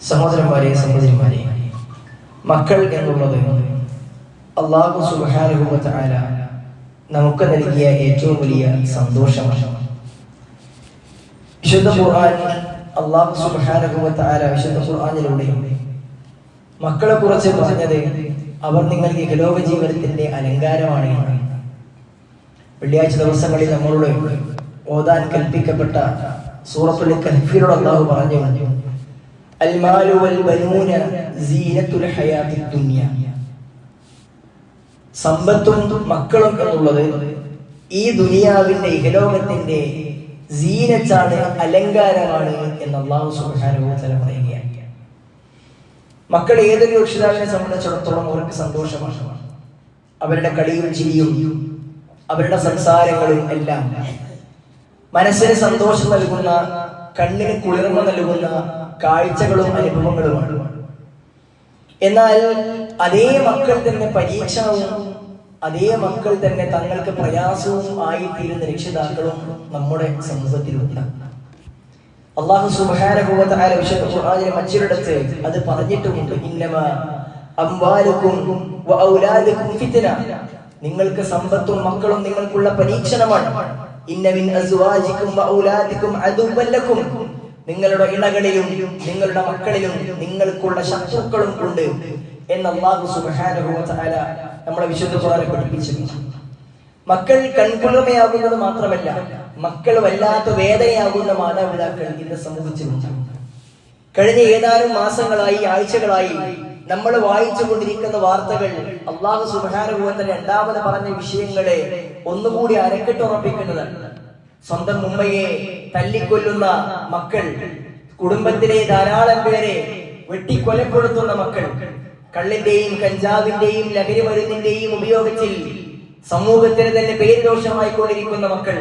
സഹോദരന്മാരെ, സഹോദരിമാരെ, മക്കൾ എന്നുള്ളത് അല്ലാഹു സുബ്ഹാനഹു വ തആല നമുക്ക് നൽകിയ ഏറ്റവും വലിയ സന്തോഷമാണ്. വിശുദ്ധ ഖുർആൻ അല്ലാഹു സുബ്ഹാനഹു വ തആല വിശുദ്ധ ഖുർആനിലൂടെ മക്കളെ കുറിച്ച് പറഞ്ഞത് അവർ നിങ്ങൾക്ക് ഇഹലോക ജീവിതത്തിന്റെ അലങ്കാരമാണ് എന്ന്. വെള്ളിയാഴ്ച ദിവസങ്ങളിൽ നമ്മളോട് ഓതാൻ കൽപ്പിക്കപ്പെട്ട സൂറത്തുൽ കഹ്ഫിലൂടെ അല്ലാഹു പറഞ്ഞു, അൽമാലു വൽ ബനൂന സീനത്തുൽ ഹയാത്തിദ് ദുനിയ. സമ്പത്തും മക്കളും എന്നുള്ളത് ഈ ദുനിയാവിന്റെ ഇഹലോകത്തിന്റെ സീനത്താണ്, അലങ്കാരമാണ് എന്ന് അല്ലാഹു സുബ്ഹാനഹു വ തആല പറയുകയാണ്. മക്കൾ ഏതൊരു രക്ഷിതാവിനെ സംബന്ധിച്ചിടത്തോളം അവർക്ക് സന്തോഷമാണ്. അവരുടെ കളിയും ചിരിയും അവരുടെ സംസാരങ്ങളും എല്ലാം മനസ്സിന് സന്തോഷം നൽകുന്ന, കണ്ണിന് കുളിർമ നൽകുന്ന കാഴ്ചകളും അനുഭവങ്ങളുമാണ്. എന്നാൽ അതേ മക്കൾ തന്നെ പരീക്ഷണവും, അതേ മക്കൾ തന്നെ തങ്ങൾക്ക് പ്രയാസവും ആയിത്തീരുന്ന രക്ഷിതാക്കളും നമ്മുടെ സമൂഹത്തിലുണ്ട്. അല്ലാഹു സുബ്ഹാനഹു വ തആല വിശുദ്ധ ഖുർആനിലെ മറ്റൊരിടത്ത് അത് പറഞ്ഞിട്ടുമുണ്ട്, ഇന്നമാ അംവാലുകും വ ഔലാദുകും ഫിത്ന. നിങ്ങൾക്ക് സമ്പത്തും മക്കളും നിങ്ങൾക്കുള്ള പരീക്ഷണമാണ്. ഇന്ന മിൻ അസ്വാജികും വ ഔലാദികും അദുവ്വൻ ലക്കും. നിങ്ങളുടെ ഇണകളിലും നിങ്ങളുടെ മക്കളിലും നിങ്ങൾക്കുള്ള ശത്രുക്കളും ഉണ്ട് എന്ന് അല്ലാഹു സുബ്ഹാനഹു വ തആല നമ്മളെ വിശുദ്ധ ഖുർആനിൽ പഠിപ്പിച്ചിട്ടുണ്ട്. മക്കൾ കൺകുളിർമയാകുന്നത് മാത്രമല്ല, മക്കൾ വല്ലാത്ത വേദനയാകുന്ന മാതാപിതാക്കൾ ഇന്ന് സമൂഹത്തിലുണ്ട്. കഴിഞ്ഞ ഏതാനും മാസങ്ങളായി, ആഴ്ചകളായി നമ്മൾ വായിച്ചു കൊണ്ടിരിക്കുന്ന വാർത്തകൾ അല്ലാഹു സുബ്ഹാനഹു വ തആല രണ്ടാമത് പറഞ്ഞ വിഷയങ്ങളെ ഒന്നുകൂടി അരക്കെട്ടുറപ്പിക്കുന്നതാണ്. സ്വന്തം ഉമ്മയെ തല്ലിക്കൊല്ലുന്ന മക്കൾ, കുടുംബത്തിലെ ധാരാളം പേരെ വെട്ടിക്കൊലപ്പെടുത്തുന്ന മക്കൾ, കള്ളിന്റെയും കഞ്ചാവിന്റെയും ലഹരി മരുന്നിന്റെയും ഉപയോഗത്തിൽ സമൂഹത്തിന് തന്നെ പേരുദോഷമായിക്കൊണ്ടിരിക്കുന്ന മക്കൾ,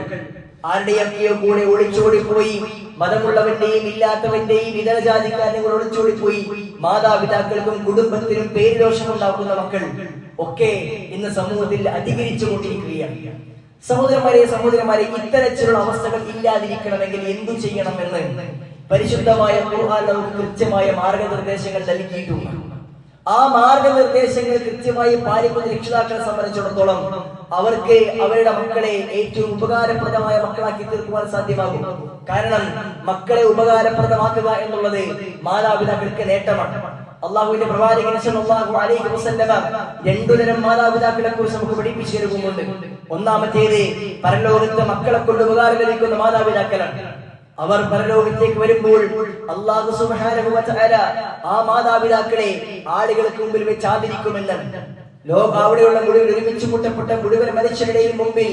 ആരുടെയൊക്കെയോ കൂടെ ഒളിച്ചോടിപ്പോയി, മതമുള്ളവന്റെയും ഇല്ലാത്തവന്റെയും ഇതര ജാതിക്കാരനെ ഒളിച്ചോടിപ്പോയി മാതാപിതാക്കൾക്കും കുടുംബത്തിനും പേരുദോഷം ഉണ്ടാക്കുന്ന മക്കൾ ഒക്കെ ഇന്ന് സമൂഹത്തിൽ അധികരിച്ചു കൊണ്ടിരിക്കുകയാണ്. സഹോദരന്മാരെ, ഇത്തരത്തിലുള്ള അവസ്ഥകൾ ഇല്ലാതിരിക്കണമെങ്കിൽ എന്തു ചെയ്യണമെന്ന് പരിശുദ്ധമായ ഖുർആൻ നമുക്ക് കൃത്യമായ മാർഗനിർദ്ദേശങ്ങൾ നൽകിയിട്ടുണ്ട്. ആ മാർഗനിർദ്ദേശങ്ങൾ കൃത്യമായി പാലിക്കുന്ന രക്ഷിതാക്കളെ സംബന്ധിച്ചിടത്തോളം അവർക്ക് അവരുടെ മക്കളെ ഏറ്റവും ഉപകാരപ്രദമായ മക്കളാക്കി തീർക്കുവാൻ സാധ്യമാകും. കാരണം മക്കളെ ഉപകാരപ്രദമാക്കുക എന്നുള്ളത് മാതാപിതാക്കൾക്ക് നേട്ടമാണ്. അള്ളാഹുവിന്റെ പ്രവാചകൻ സല്ലല്ലാഹു അലൈഹി വസല്ലമ രണ്ടു തരം മാതാപിതാക്കളെ കുറിച്ച് നമുക്ക് പഠിപ്പിച്ചു തരുന്നുണ്ട്. ഒന്നാമത്തേത് പരലോകത്ത് മക്കളെ കൊണ്ട് ഉപകാരം ലഭിക്കുന്ന മാതാപിതാക്കളാണ്. അവർ പരലോകത്തേക്ക് വരുമ്പോൾ അല്ലാഹു സുബ്ഹാനഹു വ തആല ആ മാതാപിതാക്കളെ ആളുകൾക്ക് മുമ്പിൽ വെച്ച് ആദരിക്കുമെന്നാണ്. അവിടെയുള്ള മുഴുവൻ ഒരുമിച്ച് കൂട്ടപ്പെട്ട മുഴുവൻ മനുഷ്യരുടെയും മുമ്പിൽ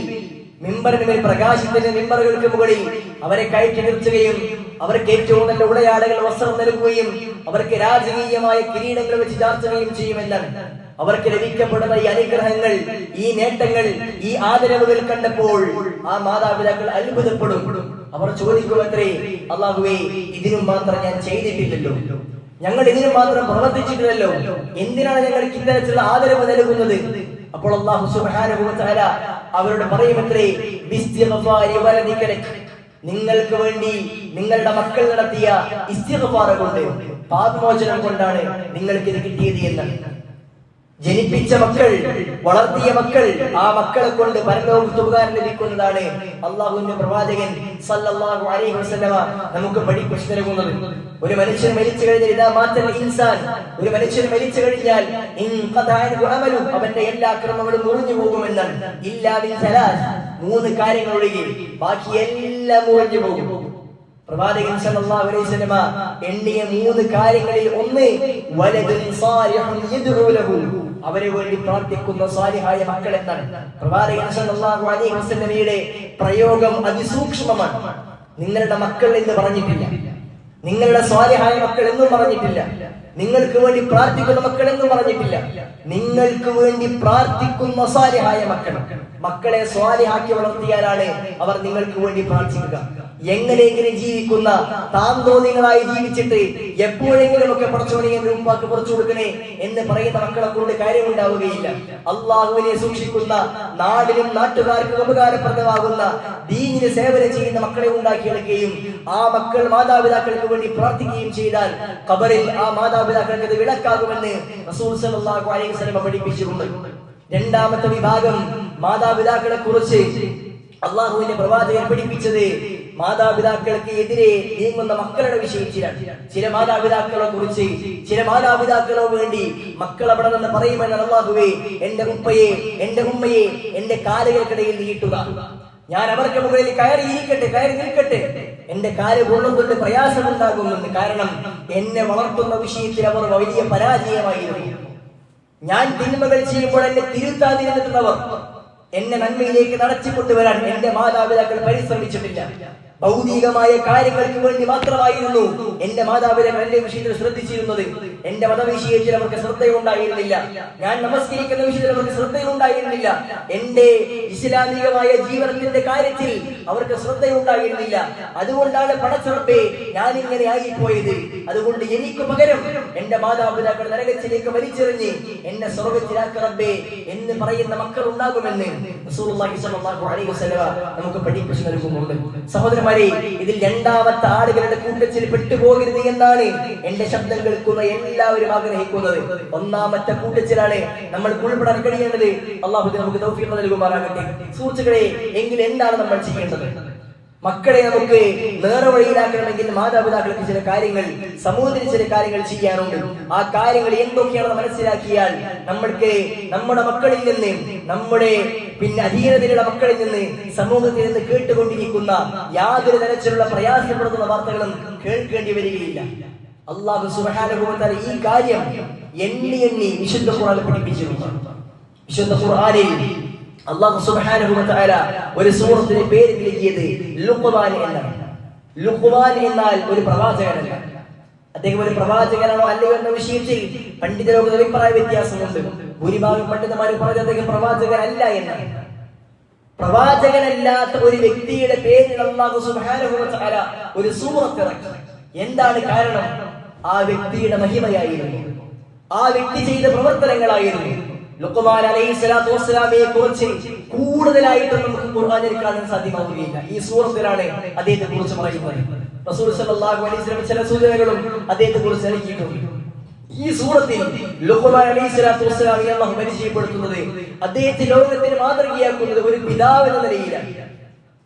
മിമ്പറിന്മേൽ, പ്രകാശത്തിന്റെ മിമ്പറുകൾക്ക് മുകളിൽ അവരെ കയറ്റി നിർത്തുകയും അവർക്ക് ഏറ്റവും നല്ല ഉടയാടകൾ, വസ്ത്രം നൽകുകയും അവർക്ക് രാജകീയമായ കിരീടങ്ങൾ വെച്ച് ചാർത്തുകയും ചെയ്യുമെന്നാണ്. അവർക്ക് ലഭിക്കപ്പെടുന്ന ഈ അനുഗ്രഹങ്ങൾ, ഈ നേട്ടങ്ങൾ, ഈ ആദരവുകൾ കണ്ടപ്പോൾ ആ മാതാപിതാക്കൾ അത്ഭുതപ്പെടും. അവർ ചോദിക്കുമത്രേ, അല്ലാഹുവേ, ഇതിനും മാത്രം ഞാൻ ചെയ്തിട്ടില്ലല്ലോ, ഞങ്ങൾ ഇതിനും മാത്രം പ്രവർത്തിച്ചിട്ടില്ലല്ലോ, എന്തിനാണ് ഞങ്ങൾക്ക് ഇത്തരത്തിലുള്ള ആദരവ് നൽകുന്നത്? അപ്പോൾ അല്ലാഹു സുബ്ഹാനഹു വ തആല അവരോട് പറയുമത്രേ, ബിസ്തിഗ്ഫാരി വലദിക ലക്. നിങ്ങൾക്ക് വേണ്ടി നിങ്ങളുടെ മക്കൾ നടത്തിയ ഇസ്തിഗ്ഫാർ കൊണ്ട്, പാപമോചനം കൊണ്ടാണ് നിങ്ങൾക്ക് ഇത് കിട്ടിയത് എന്നാണ്. ജനിപ്പിച്ച മക്കൾ, വളർത്തിയ മക്കൾ, ആ മക്കളെ കൊണ്ട് പരലോകത്ത് ഉപകാരം ലഭിക്കുന്നതാണ് അല്ലാഹുവിന്റെ പ്രവാചകൻ സല്ലല്ലാഹു അലൈഹി വസല്ലമ നമുക്ക് പഠിപ്പിച്ചു നൽകുന്നത്. ഒരു മനുഷ്യൻ മരിച്ചു കഴിഞ്ഞാൽ, ഇദാ മാതൽ ഇൻസാൻ, ഒരു മനുഷ്യൻ മരിച്ചു കഴിഞ്ഞാൽ ഇൻഖദഅ അമലു, അവന്റെ എല്ലാ കർമ്മങ്ങളും മുറിഞ്ഞു പോകുമെന്നാണ്. ഇല്ലാ ബിൽ സലാസ്, മൂന്ന് കാര്യങ്ങൾ ഒഴികെ ബാക്കി എല്ലാം മുറിഞ്ഞു പോകും. പ്രവാചകൻ സല്ലല്ലാഹു അലൈഹി വസല്ലമ എണ്ണിയ മൂന്ന് കാര്യങ്ങളിൽ ഒന്ന് വലദുൻ സാലിഹുൻ യദ്ഉ ലഹു, അവരെ വേണ്ടി പ്രാർത്ഥിക്കുന്ന സാലിഹായ മക്കൾ എന്നാണ്. പ്രവാചകൻ സല്ലല്ലാഹു അലൈഹി വസല്ലമയുടെ പ്രയോഗം അതിസൂക്ഷ്മമാണ്. നിങ്ങളുടെ മക്കൾ എന്ന് പറഞ്ഞിട്ടില്ല, നിങ്ങളുടെ സാലിഹായ മക്കൾ എന്നും പറഞ്ഞിട്ടില്ല, നിങ്ങൾക്ക് വേണ്ടി പ്രാർത്ഥിക്കുന്ന മക്കൾ എന്നും പറഞ്ഞിട്ടില്ല. നിങ്ങൾക്ക് വേണ്ടി പ്രാർത്ഥിക്കുന്ന സാലിഹായ മക്കൾ, മക്കളെ സ്വാലിഹാക്കി വളർത്തിയാലാണ് അവർ നിങ്ങൾക്ക് വേണ്ടി പ്രാർത്ഥിക്കുക. എങ്ങനെയെങ്കിലും ജീവിക്കുന്ന താന്തോന്നികളായി ജീവിച്ചിട്ട് എപ്പോഴെങ്കിലും ഒക്കെ പടച്ചോനെ എന്റെ ഉമ്മാക്ക് പുറത്തു കൊടുക്കണേ എന്ന് പറയുന്ന മക്കളെ കൊണ്ട് കാര്യമുണ്ടാവുകയില്ല. അള്ളാഹുവിനെ സൂക്ഷിക്കുന്ന, നാടിനും നാട്ടുകാർക്കും ഉപകാരപ്രദമാകുന്ന ദീനിന് സേവനം ചെയ്യുന്ന മക്കളെ ഉണ്ടാക്കിയെടുക്കുകയും ആ മക്കൾ മാതാപിതാക്കൾക്ക് വേണ്ടി പ്രാർത്ഥിക്കുകയും ചെയ്താൽ ഖബറിൽ ആ മാതാപിതാക്കൾക്ക് അത് വിളക്കാകുമെന്ന് റസൂൽ സല്ലല്ലാഹു അലൈഹി വസല്ലം പഠിപ്പിച്ചിട്ടുണ്ട്. രണ്ടാമത്തെ വിഭാഗം മാതാപിതാക്കളെ കുറിച്ച് അള്ളാഹുവിന്റെ പ്രവാചകൻ പഠിപ്പിച്ചത് മാതാപിതാക്കൾക്ക് എതിരെ നീങ്ങുന്ന മക്കളുടെ വിഷയത്തിലാണ്. ചില മാതാപിതാക്കളെ കുറിച്ച്, ചില മാതാപിതാക്കളോ വേണ്ടി മക്കൾ അവിടെ നിന്ന് പറയുമെന്നാണ്, അള്ളാഹുവേ എന്റെ ഉപ്പയെ, എന്റെ ഉമ്മയെ എന്റെ കാലുകൾക്കിടയിൽ നീട്ടുക, ഞാൻ അവർക്ക് മുകളിൽ കയറി നിൽക്കട്ടെ, എന്റെ കാല് കൊള്ളുന്നത് പ്രയാസമുണ്ടാകുമെന്ന്. കാരണം എന്നെ വളർത്തുന്ന വിഷയത്തിൽ അവർ വലിയ പരാജയമായിരുന്നു. ഞാൻ തിന്മകൾ ചെയ്യുമ്പോൾ എന്നെ തിരുത്താതിരുന്നിട്ടുള്ളവർ എന്നെ നന്മയിലേക്ക് നടത്തിക്കൊണ്ടുവരാൻ എന്റെ മാതാപിതാക്കൾ പരിശ്രമിച്ചിട്ടില്ല. ഭൗതികമായ കാര്യങ്ങൾക്ക് വേണ്ടി മാത്രമായിരുന്നു എന്റെ മാതാപിതാക്കൾ എന്റെ വിഷയത്തിൽ ശ്രദ്ധിച്ചിരുന്നത്. എന്റെ മതവിഷയത്തിൽ അവർക്ക് ശ്രദ്ധയുണ്ടായിരുന്നില്ല. ഞാൻ നമസ്കരിക്കുന്ന വിഷയത്തിൽ അവർക്ക് ശ്രദ്ധയുണ്ടായിരുന്നില്ല. എന്റെ ഇസ്ലാമികമായ ജീവിതത്തിന്റെ കാര്യത്തിൽ അവർക്ക് ശ്രദ്ധയുണ്ടായിരുന്നില്ല. അതുകൊണ്ടാണ് പടച്ചറപ്പേ ഞാൻ ഇങ്ങനെ ആയിപ്പോയത്. അതുകൊണ്ട് എനിക്ക് പകരം എന്റെ മാതാപിതാക്കൾ നരകത്തിലേക്ക് വലിച്ചെറിഞ്ഞ് എന്നെ സ്വർഗ്ഗത്തിലാക്ക് റബ്ബേ എന്ന് പറയുന്ന മക്കൾ ഉണ്ടാകുമെന്ന് റസൂലുള്ളാഹി സ്വല്ലല്ലാഹു അലൈഹി വസല്ലം നമുക്ക് പഠിപ്പിച്ചു നൽകുന്നുണ്ട്. സഹോദരന്മാരെ, ഇതിൽ രണ്ടാമത്തെ ആളുകളുടെ കൂട്ടത്തിൽ പെട്ടുപോകരുത് എന്നാണ് എന്റെ ശബ്ദം കേൾക്കുന്ന എല്ലാവരും ആഗ്രഹിക്കുന്നത്. ഒന്നാമത്തെ കൂട്ടത്തിലാണ് നമ്മൾ ഉൾപ്പെടാൻ കഴിയേണ്ടത്. അല്ലാഹു നമുക്ക് തൗഫീഖ് നൽകുമാറാകട്ടെ. സുഹൃത്തുക്കളെ, എങ്കിൽ എന്താണ് നമ്മൾ ചെയ്യേണ്ടത്? മക്കളെ നമുക്ക് നേർവഴിയിലാക്കണമെങ്കിൽ മാതാപിതാക്കൾക്ക് ചില കാര്യങ്ങൾ, സമൂഹത്തിന് ചില കാര്യങ്ങൾ ചെയ്യാനുണ്ട്. ആ കാര്യങ്ങൾ എന്തൊക്കെയാണെന്ന് മനസ്സിലാക്കിയാൽ നമ്മൾക്ക് നമ്മുടെ മക്കളിൽ നിന്ന്, നമ്മുടെ അധീനതയിലുള്ള മക്കളിൽ നിന്ന്, സമൂഹത്തിൽ നിന്ന് കേട്ടുകൊണ്ടിരിക്കുന്ന യാതൊരു തരത്തിലുള്ള പ്രയാസപ്പെടുത്തുന്ന വാർത്തകളും കേൾക്കേണ്ടി വരികയില്ല. അല്ലാഹു സുബ്ഹാനഹു വ തആല ഈ കാര്യം എണ്ണി വിശുദ്ധ ഖുർആനിൽ പഠിപ്പിച്ചിട്ടുണ്ട്. വിശുദ്ധ ഖുർആനിൽ അല്ലാഹു സുബ്ഹാനഹു വ തആല ഒരു സൂറത്തിന്റെ പേര് നൽകിയത് ലുഖ്മാൻ എന്നാണ്. ലുഖ്മാൻ എന്നാൽ ഒരു പ്രവാചകനല്ല. അദ്ദേഹം ഒരു പ്രവാചകനാണോ അല്ലയോ എന്ന വിഷയത്തിൽ പണ്ഡിതരോട് അഭിപ്രായ വ്യത്യാസമുണ്ട്. ഭൂരിഭാഗം പണ്ഡിതന്മാർ പറഞ്ഞത് അദ്ദേഹം പ്രവാചകനല്ല എന്നാണ്. പ്രവാചകനല്ലാത്ത ഒരു വ്യക്തിയുടെ പേരിൽ അല്ലാഹു സുബ്ഹാനഹു വ തആല ഒരു സൂറത്ത് ഇറക്കി. എന്താണ് കാരണം? ആ വ്യക്തിയുടെ മഹിമയായിരുന്നു, ആ വ്യക്തി ചെയ്ത പ്രവർത്തനങ്ങളായിരുന്നു. ലുഖ്മാൻ അലൈഹിസ്സലാത്തു വസ്സലാമയെ കുറിച്ച് കൂടുതലായിട്ട് നമുക്ക് ഖുർആനിൽ കാണാൻ സാധ്യമാവുകയില്ല. ഈ സൂറത്തിലാണ് അദ്ദേഹത്തെ കുറിച്ച് പറയുന്നത്. റസൂൽ സല്ലല്ലാഹു അലൈഹി വസല്ലം ചില സൂചനകളും അദ്ദേഹത്തെ കുറിച്ച് നൽകിയിട്ടുണ്ട്. ഈ സൂറത്തിൽ ലുഖ്മാൻ അലൈഹിസ്സലാത്തു വസ്സലാമയെ അല്ലാഹു പരിചയപ്പെടുത്തുന്നത്, അദ്ദേഹത്തെ ലോകത്തിന് മാതൃകയാക്കുന്നത് ഒരു പിതാവ് എന്ന നിലയിലാണ്.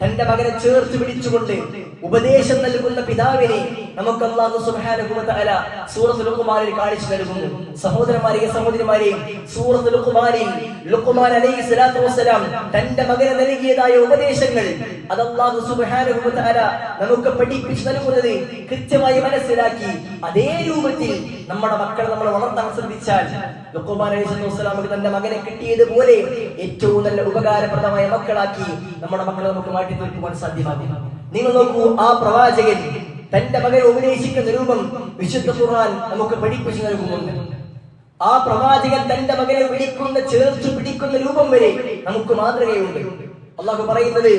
തന്റെ മകനെ ചേർത്ത് പിടിച്ചുകൊണ്ട് ഉപദേശം നൽകുന്ന പിതാവിനെ നമുക്ക് അല്ലാഹു സുബ്ഹാനഹു വ തആല സൂറത്തുൽ ലുഖ്മാനിൽ കാണിച്ചു നൽകുന്നു. സഹോദരിമാരെ, സൂറത്തുൽ ലുഖ്മാനിൽ ലുഖ്മാൻ അലൈഹിസ്സലാത്തു വസ്സലാം തന്റെ മകനെ നൽകിയതായ ഉപദേശങ്ങൾ അത് അല്ലാഹു സുബ്ഹാനഹു വ തആല നമുക്ക് പഠിപ്പിച്ചു നൽകുന്നത് കൃത്യമായി മനസ്സിലാക്കി അതേ രൂപത്തിൽ നമ്മുടെ മക്കളെ നമ്മൾ വളർത്താൻ ശ്രദ്ധിച്ചാൽ ലുഖ്മാൻ അലൈഹിസ്സലാത്തു വസ്സലാം തന്റെ മകനെ കിട്ടിയതുപോലെ ഏറ്റവും നല്ല ഉപകാരപ്രദമായ മക്കളാക്കി നമ്മുടെ മക്കളെ നമുക്ക് മാറ്റി തീർക്കുവാൻ സാധ്യമാകും. നിങ്ങൾ നോക്കൂ, ആ പ്രവാചകൻ തന്റെ മകനെ ഉപദേശിക്കുന്ന രൂപം വിശുദ്ധ ഖുർആൻ നമുക്ക് പഠിപ്പിച്ചു നൽകുന്നുണ്ട്. ആ പ്രവാചകൻ തന്റെ മകനെ ചേർത്ത് പിടിക്കുന്ന രൂപം വരെ നമുക്ക് മാതൃകയുണ്ട്. അല്ലാഹു പറയുന്നത്,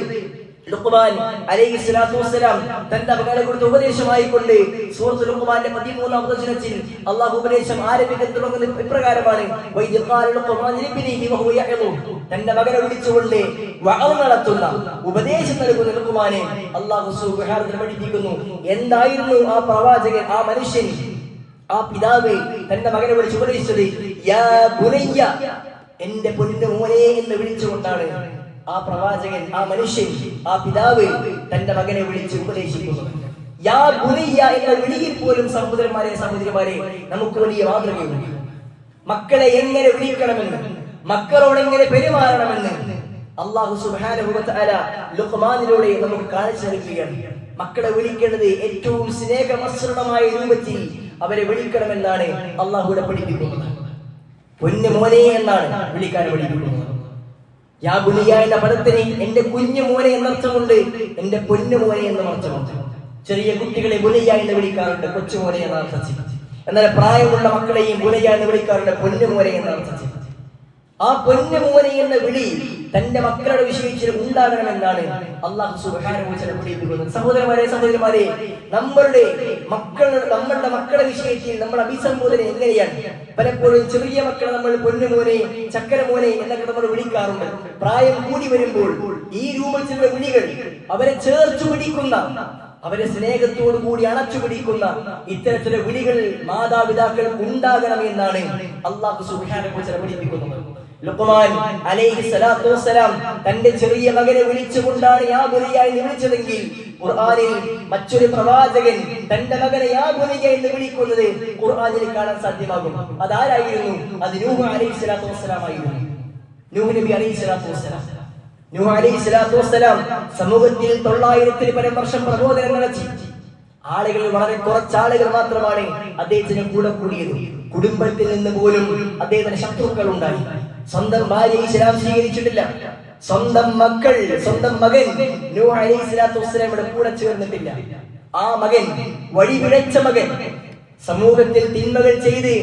ലുഖ്മാൻ അലൈഹിസ്സലാത്തു വസ്സലാം തന്റെ മകനെ കുറിച്ച് ഉപദേശമായിക്കൊണ്ട് സൂറത്തുൽ ലുഖ്മാന്റെ 13-ാം വചനത്തിൽ അല്ലാഹു ഉപദേശം ആരംഭിക്കാൻ തുടങ്ങുന്നത് ഇപ്രകാരമാണ്: വൈദ് ഖാല ലുഖ്മാൻ ലിബ്നിഹി വഹുവ യഅ്ളു. തന്റെ മകനെ വിളിച്ചുകൊണ്ട് വഅദ് നടത്തുന്ന, ഉപദേശം നൽകുന്ന ലുഖ്മാനെ അല്ലാഹു സുബ്ഹാനഹു വ തആല പഠിപ്പിക്കുന്നു. എന്തായിരുന്നു ആ പ്രവാചകൻ, ആ മനുഷ്യൻ, ആ പിതാവ് തന്റെ മകനെ വിളിച്ച് ഉപദേശിച്ചത്? യാ ബുനയ്യ, എന്റെ പൊന്നു മോനെ എന്ന് വിളിച്ചുകൊണ്ടാണ് ആ പ്രവാചകൻ, ആ മനുഷ്യൻ, ആ പിതാവ് തന്റെ മകനെ വിളിച്ച് ഉപദേശിക്കുന്നത്. യാ ബുനയ്യ എന്ന വിളിയിൽ പോലും സഹോദരിമാരെ നമുക്ക് വലിയ മാതൃകയുണ്ട്. മക്കളെ എങ്ങനെ വിളിക്കണമെന്ന്, മക്കളോട് എങ്ങനെ പെരുമാറണമെന്ന് അല്ലാഹു സുബ്ഹാനഹു വ തആല ലുഖ്മാനിലൂടെ നമുക്ക് കാണിച്ചു നൽകുകയാണ്. മക്കളെ വിളിക്കേണ്ടത് ഏറ്റവും സ്നേഹമസൃണമായ രൂപത്തിൽ അവരെ വിളിക്കണമെന്നാണ് അല്ലാഹുവിടെ പഠിപ്പിക്കുന്നത്. പൊന്നു മോനെ എന്നാണ് വിളിക്കാൻ പഠിപ്പിക്കുന്നത്. യാ ബുനിയ എന്ന പദത്തിന് എന്റെ കുഞ്ഞു മോനെ എന്നർത്ഥമുണ്ട്, എന്റെ പൊന്നു മോനെ എന്ന അർത്ഥമുണ്ട്. ചെറിയ കുട്ടികളെ ബുനിയ എന്ന് വിളിക്കാറുണ്ട്, കൊച്ചുമോനെ എന്ന അർത്ഥത്തിൽ. എന്നാൽ പ്രായമുള്ള മക്കളെയും ബുനിയ എന്ന് വിളിക്കാറുണ്ട്, പൊന്നു മോനെ എന്ന അർത്ഥത്തിൽ. ആ പൊന്നു മോനെ എന്ന വിളി തന്റെ മക്കളുടെ വിഷയത്തിൽ ഉണ്ടാകണമെന്നാണ് അല്ലാഹു സുബ്ഹാനഹു വ തആല പഠിപ്പിക്കുന്നത്. സഹോദരന്മാരെ, നമ്മളുടെ മക്കളുടെ വിഷയത്തിൽ നമ്മൾ അഭിസംബോധന എങ്ങനെയാണ്? പലപ്പോഴും ചെറിയ മക്കളെ നമ്മൾ പൊന്നുമോനെ, ചക്കരമോനെ എന്നൊക്കെ നമ്മൾ വിളിക്കാറുണ്ട്. പ്രായം കൂടി വരുമ്പോൾ ഈ രൂപത്തിലുള്ള വിളികൾ അവരെ ചേർച്ചു പിടിക്കുന്ന, അവരെ സ്നേഹത്തോടു കൂടി അണച്ചു പിടിക്കുന്ന ഇത്തരത്തിലെ വിളികൾ മാതാപിതാക്കൾക്ക് ഉണ്ടാകണമെന്നാണ് അല്ലാഹു സുബ്ഹാനഹു വ തആല പഠിപ്പിക്കുന്നത്. ലുഖ്മാൻ അലൈഹിസ്സലാത്തു വസ്സലാം തന്റെ ചെറിയ മകനെ വിളിച്ചുകൊണ്ടാണ് യാ ബുനയ്യ എന്ന് വിളിച്ചതെങ്കിൽ, ഖുർആനിൽ മറ്റൊരു പ്രവാചകൻ തന്റെ മകനെ യാ ബുനയ്യ എന്ന് വിളിക്കുന്നത് ഖുർആനിൽ കാണാൻ സാധ്യമാകും. അതാരായിരുന്നു? അത് നൂഹ് അലൈഹിസ്സലാത്തു വസ്സലാം ആയിരുന്നു. നൂഹ് നബി അലൈഹിസ്സലാത്തു വസ്സലാം. നൂഹ് അലൈഹിസ്സലാത്തു വസ്സലാം സമൂഹത്തിൽ 900-ൽ പരം വർഷം പ്രബോധനം നടത്തി. ആളുകൾ വളരെ കുറച്ചാളുകൾ മാത്രമാണ് അദ്ദേഹത്തിന് കൂടെ കൂടിയത്. കുടുംബത്തിൽ നിന്ന് പോലും അദ്ദേഹത്തിന് ശത്രുക്കൾ ഉണ്ടായി. സ്വന്തം ഭാര്യ ഇസ്ലാം സ്വീകരിച്ചിട്ടില്ല. സ്വന്തം മകൻ നൂഹ് അലൈഹിസ്സലാത്തു വസ്സലാമിന്റെ കൂടെ ചേർന്നിട്ടില്ല. ആ മകൻ, വഴിപിഴച്ച മകൻ, സമൂഹത്തിൽ തിന്മകൾ ചെയ്ത്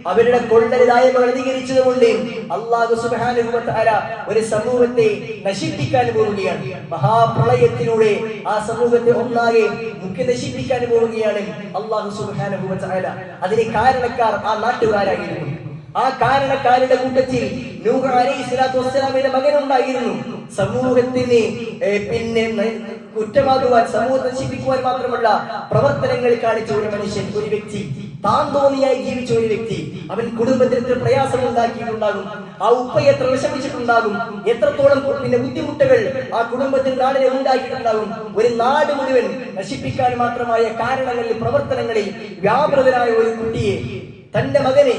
അവരുടെ കൊള്ളരുതായ്മകൾ അധികരിച്ചതുകൊണ്ട് അല്ലാഹു സുബ്ഹാനഹു വ തആല ഒരു സമൂഹത്തെ നശിപ്പിക്കാൻ പോവുകയാണ്. മഹാപ്രളയത്തിലൂടെ ആ സമൂഹത്തെ ഒന്നാകെ മുഖ്യ നശിപ്പിക്കാൻ പോവുകയാണ് അല്ലാഹു സുബ്ഹാനഹു വ തആല. അതിന് കാരണക്കാർ ആ നാട്ടുകാരായിരുന്നു. ആ കാരണക്കാരുടെ കൂട്ടത്തിൽ നൂഹ് അലൈഹിസ്സലാത്തു വസ്സലാമിന്റെ മകനുണ്ടായിരുന്നു. സമൂഹത്തിന് കുറ്റമാകുവാൻ, സമൂഹത്തെ നശിപ്പിക്കുവാൻ മാത്രമല്ല പ്രവർത്തനങ്ങൾ കാണിച്ച ഒരു മനുഷ്യൻ, ഒരു വ്യക്തി, താൻ തോന്നിയായി ജീവിച്ച ഒരു വ്യക്തി. അവൻ കുടുംബത്തിൽ എത്ര പ്രയാസം ഉണ്ടാക്കിയിട്ടുണ്ടാകും, ആ ഉപ്പ എത്ര വിഷമിച്ചിട്ടുണ്ടാകും, എത്രത്തോളം ബുദ്ധിമുട്ടുകൾ ആ കുടുംബത്തിൽ നാടിനെ ഉണ്ടാക്കിയിട്ടുണ്ടാകും. ഒരു നാട് മുഴുവൻ നശിപ്പിക്കാൻ മാത്രമായ കാരണങ്ങളിൽ, പ്രവർത്തനങ്ങളിൽ വ്യാപൃതനായ ഒരു കുട്ടിയെ, തന്റെ മകനെ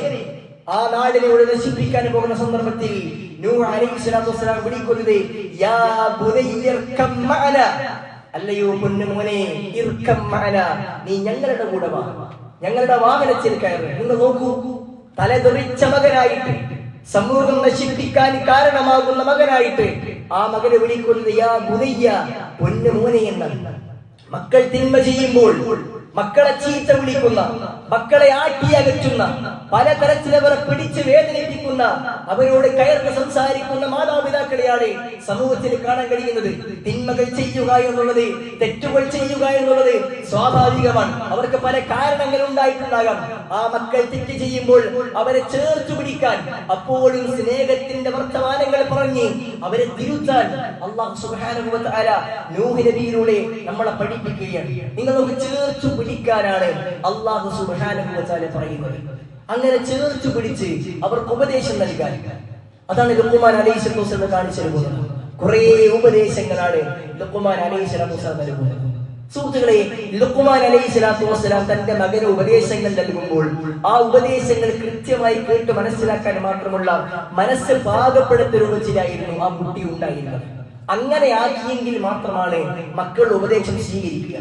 ആ നാടിനെ നശിപ്പിക്കാൻ പോകുന്ന സന്ദർഭത്തിൽ നൂഹ് അലൈഹിസ്സലാത്തു വസ്സലാം വിളിക്കുന്നത് യാ ബുനയ്യ ഇർകം മഅന, അല്ലയോ പൊന്നുമോനെ, ഇർകം മഅന, നീ ഞങ്ങളുടെ കൂടെ വാ, ഞങ്ങളുടെ വാഹനത്തിൽ കയറ്. നിങ്ങൾ നോക്കൂ, തലതെറിച്ച മകനായിട്ട്, സമൂഹം നശിപ്പിക്കാൻ കാരണമാകുന്ന മകനായിട്ട് ആ മകനെ വിളിക്കുന്നത് യാ ബുനയ്യ, പൊന്നുമോനെ എന്നാണ്. മക്കൾ തിന്മ ചെയ്യുമ്പോൾ മക്കളെ ചീത്ത വിളിക്കുന്ന, മക്കളെ ആട്ടി അകറ്റുന്ന, പലതരത്തിലവരെ പിടിച്ച് വേദനിപ്പിക്കുന്ന, അവരോട് കയർന്ന് സംസാരിക്കുന്ന മാതാപിതാക്കളെയാണ് സമൂഹത്തിൽ കാണാൻ കഴിയുന്നത്. തിന്മകൾ ചെയ്യുക എന്നുള്ളത്, തെറ്റുകൾ ചെയ്യുക എന്നുള്ളത് സ്വാഭാവികമാണ്. അവർക്ക് പല കാരണങ്ങൾ ഉണ്ടായിട്ടുണ്ടാകാം. ആ മക്കൾ തെറ്റ് ചെയ്യുമ്പോൾ അവരെ ചേർത്തു പിടിക്കാൻ, അപ്പോഴും സ്നേഹത്തിന്റെ വർത്തമാനങ്ങൾ പറഞ്ഞ് അവരെ തിരുത്താൻ അല്ലാഹു സുബ്ഹാനഹു വ തആല നൂഹ് നബിയിലൂടെ നമ്മളെ പഠിപ്പിക്കുകയാണ്. നിങ്ങൾ നമുക്ക് ചേർത്തു പിടിക്കാനാണ് അല്ലാഹു സുബ്ഹാനഹു വ തആല പറയുന്നത്. അങ്ങനെ ചേർത്തു പിടിച്ച് അവർക്ക് ഉപദേശം നൽകാൻ, അതാണ് ലുഖ്മാൻ അലൈഹിസ്സലാത്തു വസ്സലാം കാണിച്ചു തരുന്നത്. കുറെ ഉപദേശങ്ങളാണ് ലുഖ്മാൻ അലൈഹിസ്സലാത്തു വസ്സലാം നൽകുന്നത്. സുഹൃത്തുക്കളെ, ലുഖ്മാൻ അലൈഹിസ്സലാത്തു വസ്സലാം തന്റെ മകന് ഉപദേശങ്ങൾ നൽകുമ്പോൾ ആ ഉപദേശങ്ങൾ കൃത്യമായി കേട്ട് മനസ്സിലാക്കാൻ മാത്രമുള്ള മനസ്സ് പാകപ്പെടുത്തുന്ന രൂപത്തിലായിരുന്നു ആ കുട്ടി ഉണ്ടായിരുന്നത്. അങ്ങനെ ആക്കിയെങ്കിൽ മാത്രമാണ് മക്കൾ ഉപദേശം സ്വീകരിക്കുക.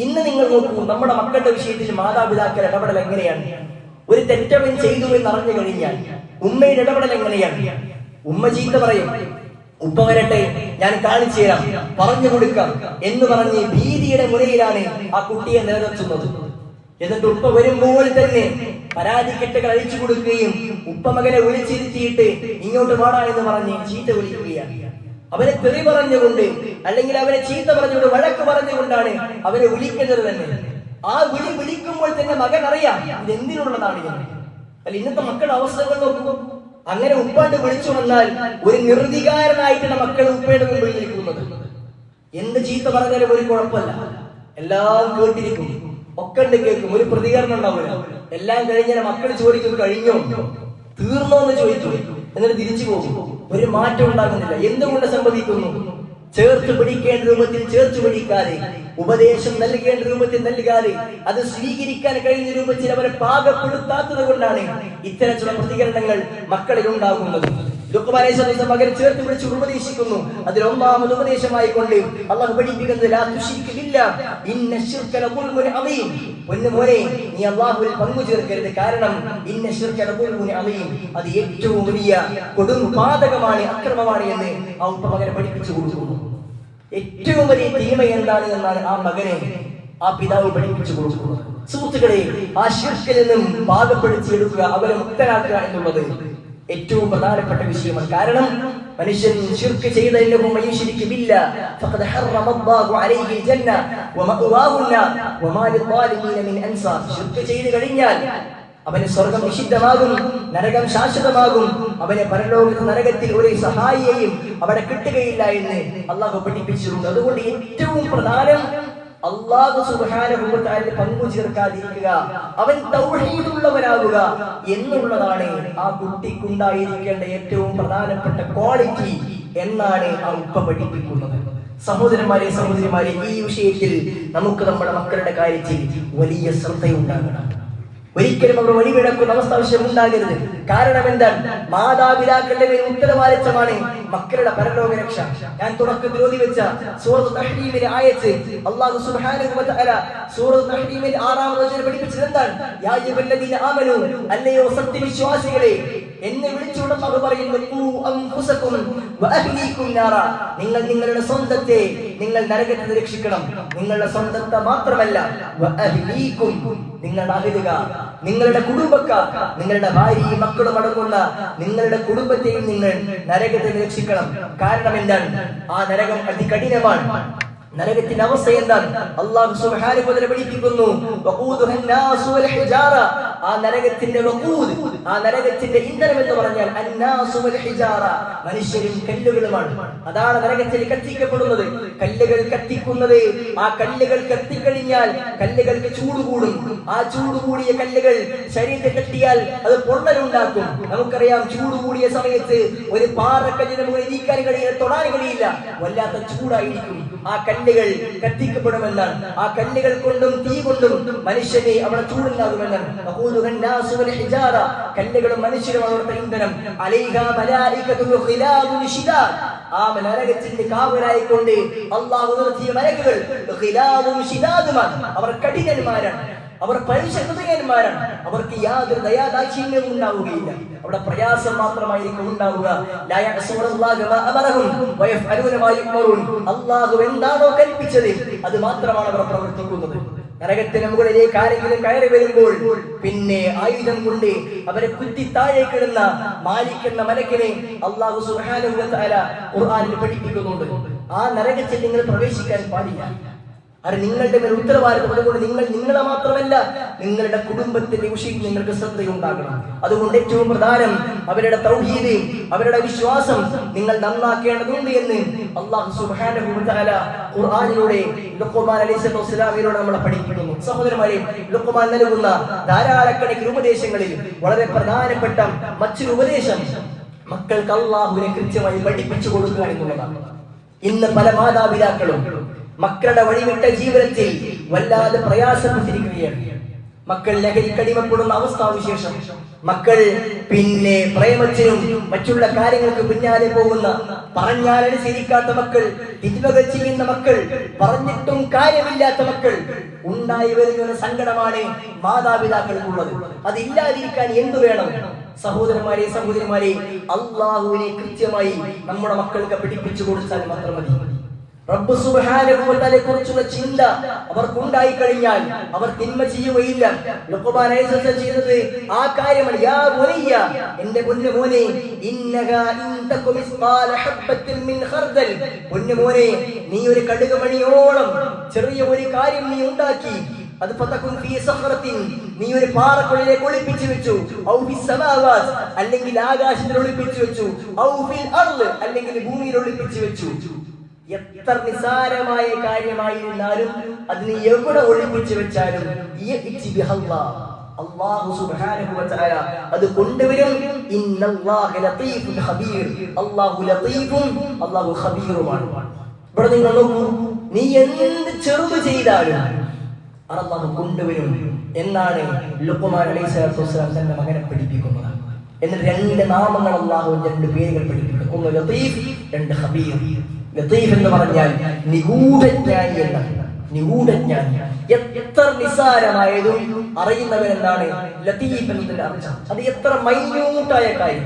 ഇന്ന് നിങ്ങൾ നോക്കൂ, നമ്മുടെ മക്കളുടെ വിഷയത്തിൽ മാതാപിതാക്കൾ ഇടപെടൽ എങ്ങനെയാണ്? ഒരു തെറ്റവൻ ചെയ്തു എന്ന് അറിഞ്ഞു കഴിഞ്ഞാൽ ഉമ്മയുടെ ഇടപെടൽ എങ്ങനെയാണ്? ഉമ്മ ചീത്ത പറയും, ഉപ്പ വരട്ടെ, ഞാൻ കാണിച്ചു തരാം, പറഞ്ഞു കൊടുക്കാം എന്ന് പറഞ്ഞ് ഭീതിയുടെ മുനയിലാണ് ആ കുട്ടിയെ നിലനിർത്തുന്നത്. എന്നിട്ട് ഉപ്പ വരുമ്പോൾ തന്നെ പരാതിക്കെട്ടുകൾ അഴിച്ചു കൊടുക്കുകയും ഉപ്പ മകനെ വിളിച്ചിരുത്തിയിട്ട് ഇങ്ങോട്ട് വാടാ എന്ന് പറഞ്ഞ് ചീത്ത വിളിക്കുകയാണ്. അവനെ തെറി പറഞ്ഞുകൊണ്ട്, അല്ലെങ്കിൽ അവനെ ചീത്ത പറഞ്ഞുകൊണ്ട്, വഴക്ക് പറഞ്ഞുകൊണ്ടാണ് അവനെ വിളിക്കുന്നത് തന്നെ. ആ വിളിക്കുമ്പോൾ തന്നെ മകൻ അറിയാം ഇത് എന്തിനുള്ളതാണ് എന്ന്. അല്ല, ഇന്നത്തെ മക്കളുടെ അവസ്ഥകൾ നോക്കൂ. അങ്ങനെ ഉപ്പാണ്ട് വിളിച്ചു വന്നാൽ ഒരു നിർവികാരനായിട്ടാണ് മക്കൾ ഉപ്പയുടെ മുമ്പിൽ നിൽക്കുന്നത്. എന്ത് ചീത്ത പറഞ്ഞാലും ഒരു കുഴപ്പമില്ല, എല്ലാം കേട്ടിരിക്കും, ഒക്കെ കേൾക്കും, ഒരു പ്രതികരണം ഉണ്ടാവില്ല. എല്ലാം കഴിഞ്ഞാൽ മക്കൾ ചോദിക്കും കഴിഞ്ഞോ, തീർന്നോ എന്ന് ചോദിക്കും, എന്നിട്ട് തിരിച്ചു പോകും. ഒരു മാറ്റം ഉണ്ടാകുന്നില്ല. എന്തുകൊണ്ട് സംഭവിക്കുന്നു? ചേർത്ത് പിടിക്കേണ്ട രൂപത്തിൽ ചേർത്ത് പിടിക്കാതെ, ഉപദേശം നൽകേണ്ട രൂപത്തിൽ നൽകാതെ, അത് സ്വീകരിക്കാൻ കഴിയുന്ന രൂപത്തിൽ അവരെ പാകപ്പെടുത്താത്തത് കൊണ്ടാണ് ഇത്തരത്തിലുള്ള പ്രതികരണങ്ങൾ മക്കളിൽ ഉണ്ടാകുന്നത്. മകനെ ചേർത്ത് പിടിച്ച് ഉപദേശിക്കുന്നു. അതിൽ ഒന്നാമത് ഉപദേശമായിക്കൊണ്ട് അല്ലാഹു പഠിപ്പിക്കുന്നത് ലാ തുശ്രിക് ബില്ലാഹ് ഇന്ന ശിർക ലദുൽമുൻ അദീം. പൊന്നുമോനെ, നീ അല്ലാഹുവിൽ പങ്കു ചേർക്കരുത്. കാരണം ഇന്ന ശിർക ലദുൽമുൻ അദീം, അത് ഏറ്റവും വലിയ കൊടും പാതകമാണ്, അക്രമമാണ് എന്ന് ആ ഉപ്പ മകനെ പഠിപ്പിച്ചു കൊടുക്കുന്നു. ഏറ്റവും വലിയ തീമ എന്താണ് എന്നാണ് ആ മകനെ ആ പിതാവ് പഠിപ്പിച്ചു കൊടുക്കുന്നത്. സുഹൃത്തുക്കളെ, ആ ശിർക്കിൽ നിന്നും പാകപ്പെടുത്തിയെടുക്കുക, അവരെ മുക്തരാക്കുക എന്നുള്ളത് ഏറ്റവും പ്രധാനപ്പെട്ട വിഷയമാണ്. കാരണം മനുഷ്യൻ ശിർക്ക് ചെയ്തതിനു മയുശ്രിക് ബില്ലാഹ് ഫഖദ് ഹറമ അല്ലാഹു അലൈഹി ജന്ന വമഅവാഹു വമാ ലിദ്ദാലിമീന മിൻ അൻസാർ. ശിർക്ക് ചെയ്തു കഴിഞ്ഞാൽ അവന് സ്വർഗം നിഷിദ്ധമാകും, നരകം ശാശ്വതമാകും. അവന് പരലോകത്ത് നരകത്തിൽ ഒരു സഹായിയെയും അവിടെ കിട്ടുകയില്ല എന്ന് അള്ളാഹു പഠിപ്പിച്ചിട്ടുണ്ട്. അതുകൊണ്ട് ഏറ്റവും പ്രധാനം അല്ലാഹു സുബ്ഹാനഹു വ തആല പങ്കു ചേർക്കാതിരിക്കുക, അവൻ തൗഹീദുള്ളവനാകുക എന്നുള്ളതാണ് ആ കുട്ടിക്കുണ്ടായിരിക്കേണ്ട ഏറ്റവും പ്രധാനപ്പെട്ട ക്വാളിറ്റി എന്നാണ് ആ ഉപ്പ പഠിപ്പിക്കുന്നത്. സഹോദരന്മാരെ, സഹോദരിമാരെ, ഈ വിഷയത്തിൽ നമുക്ക് നമ്മുടെ മക്കളുടെ കാര്യത്തിൽ വലിയ ശ്രദ്ധയുണ്ടാകണം. ഒരിക്കലും അവർ വഴിവിടക്കുന്ന അവസ്ഥ ആവശ്യം ഉണ്ടാകരുത്. കാരണം എന്താണ്? മാതാപിതാക്കളുടെ മേൽ ഉത്തരവാദിത്തമാണ് മക്കളുടെ പരലോക രക്ഷ. ഞാൻ തുടക്കത്തിൽ ഓതി വെച്ച സൂറത്തുൽ തഹ്രീമിലെ ആയത്ത് അല്ലാഹു സുബ്ഹാനഹു വ തആല സൂറത്തുൽ തഹ്രീമിൽ 6-ാം വചനം പഠിപ്പിച്ചത് എന്താണ്? യാ അയ്യുഹല്ലദീന ആമനൂ, അല്ലയോ സത്യവിശ്വാസികളെ, എന്നെ വിളിച്ചുകൊണ്ട് അവർ പറയുന്നു, ഖൂ അൻഫുസകും വഅഹ്ലീകും നാറ, നിങ്ങൾ നിങ്ങളുടെ സ്വന്തത്തെ നിങ്ങൾ നരകത്തിൽ രക്ഷിക്കണം. നിങ്ങളുടെ സ്വന്തത്തെ മാത്രമല്ല, വഅഹ്ലീകും, നിങ്ങളുടെ അഹലുകാർ, നിങ്ങളുടെ കുടുംബക്കാർ, നിങ്ങളുടെ ഭാര്യയും മക്കളും അടങ്ങുന്ന നിങ്ങളുടെ കുടുംബത്തെയും നിങ്ങൾ നരകത്തിൽ രക്ഷിക്കണം. കാരണം എന്താണ്? ആ നരകം അതികഠിനമാണ്. നരകത്തിന്റെ അവസ്ഥ എന്താണ്? അല്ലാഹു സുബ്ഹാനഹു വ തആല പഠിപ്പിക്കുന്നു, വഖൂദുഹൻ നാസു വൽ ഹിജാറ. ആ നരകത്തിന്റെ വഖൂദ്, ആ നരകത്തിന്റെ ഇന്ധനം എന്ന് പറഞ്ഞാൽ അന്നാസു വൽ ഹിജാറ, മനുഷ്യരും കല്ലുകളുമാണ്. അതാണ് നരകത്തിൽ കത്തിക്കപ്പെടുന്നത്. കല്ലുകൾ കത്തിക്കുന്നത്, ആ കല്ലുകൾ കത്തിക്കഴിഞ്ഞാൽ കല്ലുകൾക്ക് ചൂട് കൂടും. ആ ചൂട് കൂടിയ കല്ലുകൾ ശരീരത്തിൽ തട്ടിയാൽ അത് പൊള്ളലുണ്ടാക്കും. നമുക്കറിയാം, ചൂട് കൂടിയ സമയത്ത് ഒരു പാറക്കല്ലിന് മുകളിൽ ഇരിക്കാൻ കഴിയില്ല, തൊടാൻ കഴിയില്ല, വല്ലാത്ത ചൂടായിരിക്കും. ആ കല്ലുകൾ കത്തിക്കപ്പെടുമെന്നാണ്. ആ കല്ലുകൾ കൊണ്ടും തീ കൊണ്ടും മനുഷ്യനെ അവിടെ ചൂടുണ്ടാകുമെന്നാണ്. കല്ലുകളും മനുഷ്യരും അവിടുത്തെ ഇന്ധനം. ആ നരകത്തിന്റെ കാവലായിക്കൊണ്ട് അല്ലാഹു നിർത്തിയ മലക്കുകൾ അവർ കഠിനന്മാരാണ്, അവർ പരിശുദ്ധന്മാരാണ്. അവർക്ക് യാതൊരു ദയാദാക്ഷിണ്യവും ഉണ്ടാവുകയില്ല. അവിടെ പ്രയാസം മാത്രമായിരിക്കും ഉണ്ടാവുക. അല്ലാഹു എന്താണോ കൽപ്പിച്ചത് അത് മാത്രമാണ് അവർ പ്രവർത്തിക്കുന്നത്. നരകത്തിന് മുകളിലേക്ക് ആരെങ്കിലും കയറി വരുമ്പോൾ പിന്നെ ആയുധം കൊണ്ട് അവരെ കുത്തി താഴേക്കിടുന്ന മാലിക് എന്ന മലക്കിനെ അല്ലാഹു സുബ്ഹാനഹു വ തആല ഖുർആനിൽ പഠിപ്പിക്കുന്നുണ്ട്. ആ നരകത്തിൽ നിങ്ങൾ പ്രവേശിക്കാൻ പാടില്ല. അത് നിങ്ങളുടെ മേൽ ഉത്തരവാദിത്വം. അതുകൊണ്ട് നിങ്ങളെ മാത്രമല്ല, നിങ്ങളുടെ കുടുംബത്തിന്റെ വിഷയം നിങ്ങൾക്ക് ശ്രദ്ധയുണ്ടാകണം. അതുകൊണ്ട് ഏറ്റവും പ്രധാനം അവരുടെ തൗഹീദ്, അവരുടെ വിശ്വാസം നിങ്ങൾ നന്നാക്കേണ്ടതുണ്ട് എന്ന് അല്ലാഹു സുബ്ഹാനഹു വ തആല ഖുർആനിലൂടെ ലുഖ്മാൻ അലൈഹിസ്സലാമിലൂടെ നമ്മളെ പഠിപ്പിക്കുന്നു. സഹോദരന്മാരെ, ലുഖ്മാൻ നൽകുന്ന ധാരാളക്കണക്കിന് ഉപദേശങ്ങളിൽ വളരെ പ്രധാനപ്പെട്ട മറ്റൊരു ഉപദേശം മക്കൾക്ക് അല്ലാഹുവിനെ കൃത്യമായി പഠിപ്പിച്ചു കൊടുക്കുക എന്നുള്ളതാണ്. ഇന്ന് പല മാതാപിതാക്കളും മക്കളുടെ വഴിവിട്ട ജീവിതത്തിൽ വല്ലാതെ പ്രയാസപ്പെട്ടിരിക്കുകയാണ്. മക്കൾ ലഹരിക്കടിമപ്പെടുന്ന അവസ്ഥാവിശേഷം, മക്കൾ പിന്നെ പ്രേമത്തിനും മറ്റുള്ള കാര്യങ്ങൾക്ക് പിന്നാലെ പോകുന്ന, പറഞ്ഞാൽ അനുസരിക്കാത്ത മക്കൾ, തിന്മകൾ ചെയ്യുന്ന മക്കൾ, പറഞ്ഞിട്ടും കാര്യമില്ലാത്ത മക്കൾ ഉണ്ടായി വരുന്ന സങ്കടമാണ് മാതാപിതാക്കൾക്കുള്ളത്. അതില്ലാതിരിക്കാൻ എന്തു വേണം? സഹോദരന്മാരെ, സഹോദരിമാരെ, അല്ലാഹുവിനെ കൃത്യമായി നമ്മുടെ മക്കൾക്ക് പഠിപ്പിച്ചു കൊടുത്താൽ മാത്രം മതി. റബ്ബ് സുബ്ഹാനഹു വ തആലയെ കുറിച്ചുള്ള ചിന്ത അവർക്കുണ്ടായി കഴിഞ്ഞാൽ അവർ തിന്മ ചെയ്യുകയില്ല. ലുഖ്മാൻ അലൈഹിസ്സലാം ചെയ്യുന്നത് ആ കാര്യമാണ്. യാ ബുനയ്യ, എന്റെ പൊന്നുമോനെ, ഇന്നഹാ ഇൻ തകു മിസ്ഖാല ഹബ്ബത്തിൻ മിൻ ഖർദൽ, പൊന്നുമോനെ, നീ ഒരു കടുകുമണിയോളം ചെറിയ ഒരു കാര്യം നീ ഉണ്ടാക്കി, അത് ഫതകുൻ ഫീ സഖറത്തിൻ, നീ ഒരു പാറക്കുള്ളിലേക്ക് ഒളിപ്പിച്ചു വെച്ചു, ഔ ഫിസ് സമാവാത്, അല്ലെങ്കിൽ ആകാശത്തിൽ ഒളിപ്പിച്ചു വെച്ചു, ഔ ഫിൽ അർള്, അല്ലെങ്കിൽ ഭൂമിയിൽ ഒളിപ്പിച്ചു വെച്ചു. എത്ര നിസാരമായ കാര്യമായിരുന്നാലും അതിനെ എവിടെ ഒളിപ്പിച്ചു വെച്ചാലും അല്ലാഹു സുബ്ഹാനഹു വ തആല അത് കൊണ്ടുവരും. ഇന്നല്ലാഹ ലതീഫുൻ ഖബീർ, അല്ലാഹു ലതീഫുൻ, അല്ലാഹു ഖബീറുമാണ്. ഇവിടെ നിങ്ങൾ നോക്കൂ, നീ എന്ത് ചെറുത് ചെയ്താലും അല്ലാഹു കൊണ്ടുവരും എന്നാണ് ലുഖ്മാൻ അലൈഹിസ്സലാം തന്റെ മകനെ പഠിപ്പിക്കുന്നത്. എന്നിട്ട് രണ്ട് നാമങ്ങൾ അല്ലാഹുവിന്റെ രണ്ട് പേരുകൾ പഠിപ്പിക്കുന്നു. ഒന്ന് ലതീഫ്, രണ്ട് ഖബീർ. ലതീഫ് എന്ന് പറഞ്ഞാൽ നിഗൂഢജ്ഞാനി എന്നാണ്. നിഗൂഢജ്ഞാനി, എത്ര നിസാരമായതും അറിയുന്നവൻ എന്നാണ് ലതീഫ് എന്നതിന്റെ അർത്ഥം. അത് എത്ര മൈന്യൂട്ടായ കാര്യം,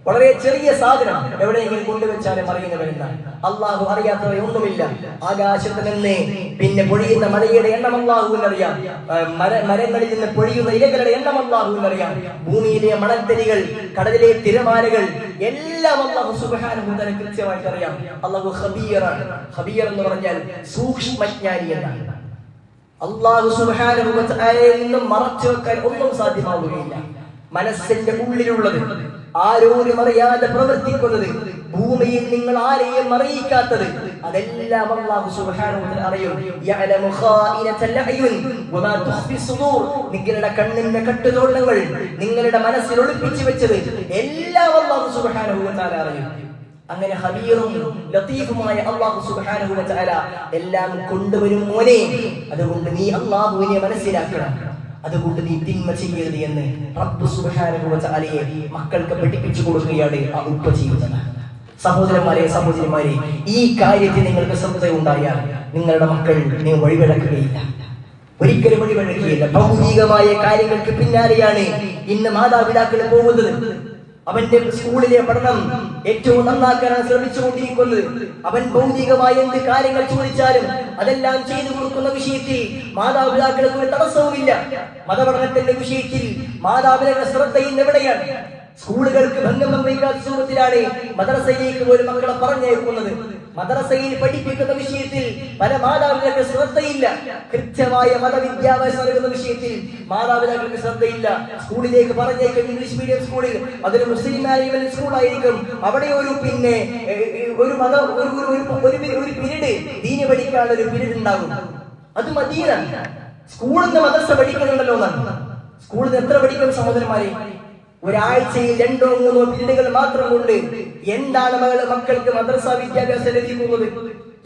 വളരെ ചെറിയ സാധനം എവിടെയെങ്കിലും കൊണ്ടുവച്ചാലും അറിയുന്നവരെന്നാണ്. അള്ളാഹു അറിയാത്തവരെ ഒന്നുമില്ല. ആകാശത്ത് നിന്ന് പിന്നെ പൊഴിയുന്ന മഴയുടെ എണ്ണം അള്ളാഹുവിനറിയാം. മരങ്ങളിൽ നിന്ന് പൊഴിയുന്ന ഇലകളുടെ എണ്ണം അള്ളാഹുവിനറിയാം. ഭൂമിയിലെ മണൽത്തരികൾ, കടലിലെ തിരമാലകൾ എല്ലാം അള്ളാഹു സുബ്ഹാനഹു വ തആല കൃത്യമായിട്ട് അറിയാം. അള്ളാഹു ഖബീറാണ്. ഖബീർ എന്ന് പറഞ്ഞാൽ സൂക്ഷ്മജ്ഞാനി എന്നാണ്. അള്ളാഹു സുബ്ഹാനഹു വ തആലയിൽ നിന്നും മറച്ചു വെക്കാൻ ഒന്നും സാധ്യമാവുകയില്ല. മനസ്സിന്റെ ഉള്ളിലുള്ളത്, ആരോരും അറിയാതെ പ്രവർത്തിക്കുന്നത്, ഭൂമിയിൽ നിങ്ങൾ ആരെയും അറിയിക്കാത്തത്, അതെല്ലാം അല്ലാഹു സുബ്ഹാനഹു വ തആല അറിയും. യഅലമു ഖായിനത്തൽ അയുൻ വമാ തുഖ്ഫി സുദൂർ. നിങ്ങളുടെ കണ്ണിന്റെ കട്ടുതോളങ്ങൾ, നിങ്ങളുടെ മനസ്സിൽ ഒളിപ്പിച്ചു വെച്ചത് എല്ലാം അല്ലാഹു സുബ്ഹാനഹു വ തആല അറിയും. അങ്ങനെ ഖബീറും ലതീഫുമായ അല്ലാഹു സുബ്ഹാനഹു വ തആല എല്ലാം കൊണ്ടുവരും മോനെ. അതുകൊണ്ട് നീ അല്ലാഹുവിനെ മനസ്സിലാക്കണം. അതുകൊണ്ട് നീ തിന്മ ചെയ്യരുത് എന്ന് റബ്ബ് സുബ്ഹാനഹു വ തആലയെ മക്കൾക്ക് പഠിപ്പിച്ചു കൊടുക്കുകയാണ് ആ ഉപ്പ ചെയ്യുന്നത്. സഹോദരന്മാരെ, സഹോദരിമാരെ, ഈ കാര്യത്തിൽ നിങ്ങൾക്ക് ശ്രദ്ധയുണ്ടായാൽ നിങ്ങളുടെ മക്കൾ നീ വഴിവിളക്കുകയില്ല, ഒരിക്കലും വഴിവിളക്കുകയില്ല. ഭൗതികമായ കാര്യങ്ങൾക്ക് പിന്നാലെയാണ് ഇന്ന് മാതാപിതാക്കൾ പോകുന്നത്. അവന്റെ സ്കൂളിലെ പഠനം ഏറ്റവും നന്നാക്കാനാണ് ശ്രമിച്ചുകൊണ്ടിരിക്കുന്നത്. അവൻ ഭൗതികമായ എന്ത് കാര്യങ്ങൾ ചോദിച്ചാലും അതെല്ലാം ചെയ്തു കൊടുക്കുന്ന വിഷയത്തിൽ മാതാപിതാക്കൾക്ക് ഒരു തടസ്സവുമില്ല. മതപഠനത്തിന്റെ വിഷയത്തിൽ മാതാപിതാക്കളുടെ ശ്രദ്ധ ഇന്ന് എവിടെയാണ്? സ്കൂളുകൾക്ക് ഭംഗം സംഭവിക്കാത്ത സൂറത്തിലാണ് മദ്രസയിലേക്ക് പോലും മക്കളെ പറഞ്ഞയക്കുന്നത്. മദ്രസയിൽ പഠിപ്പിക്കുന്ന വിഷയത്തിൽ പല മാതാപിതാക്കൾക്ക് ശ്രദ്ധയില്ല. കൃത്യമായ മതവിദ്യാഭ്യാസം നൽകുന്ന വിഷയത്തിൽ മാതാപിതാക്കൾക്ക് ശ്രദ്ധയില്ല. സ്കൂളിലേക്ക് പറഞ്ഞേക്കും ഇംഗ്ലീഷ് മീഡിയം സ്കൂളിൽ, അതൊരു മുസ്ലിം സ്കൂളായിരിക്കും. അവിടെ ഒരു പിന്നെ ഒരു മതം ഒരു പിരീഡ് ദീനി പഠിക്കാനുള്ള ഒരു പിരീഡ് ഉണ്ടാകും. അത് മദീനാണ്. സ്കൂളിൽ നിന്ന് മദ്രസ പഠിക്കുന്നുണ്ടല്ലോ എന്നാണ്. സ്കൂളിൽ നിന്ന് എത്ര പഠിക്കും സഹോദരന്മാരെ? ഒരാഴ്ചയിൽ 2 or 3 പിരീഡുകൾ മാത്രം കൊണ്ട് എന്താണ് മക്കൾക്ക് മദ്രസ വിദ്യാഭ്യാസം ലഭിക്കുന്നത്?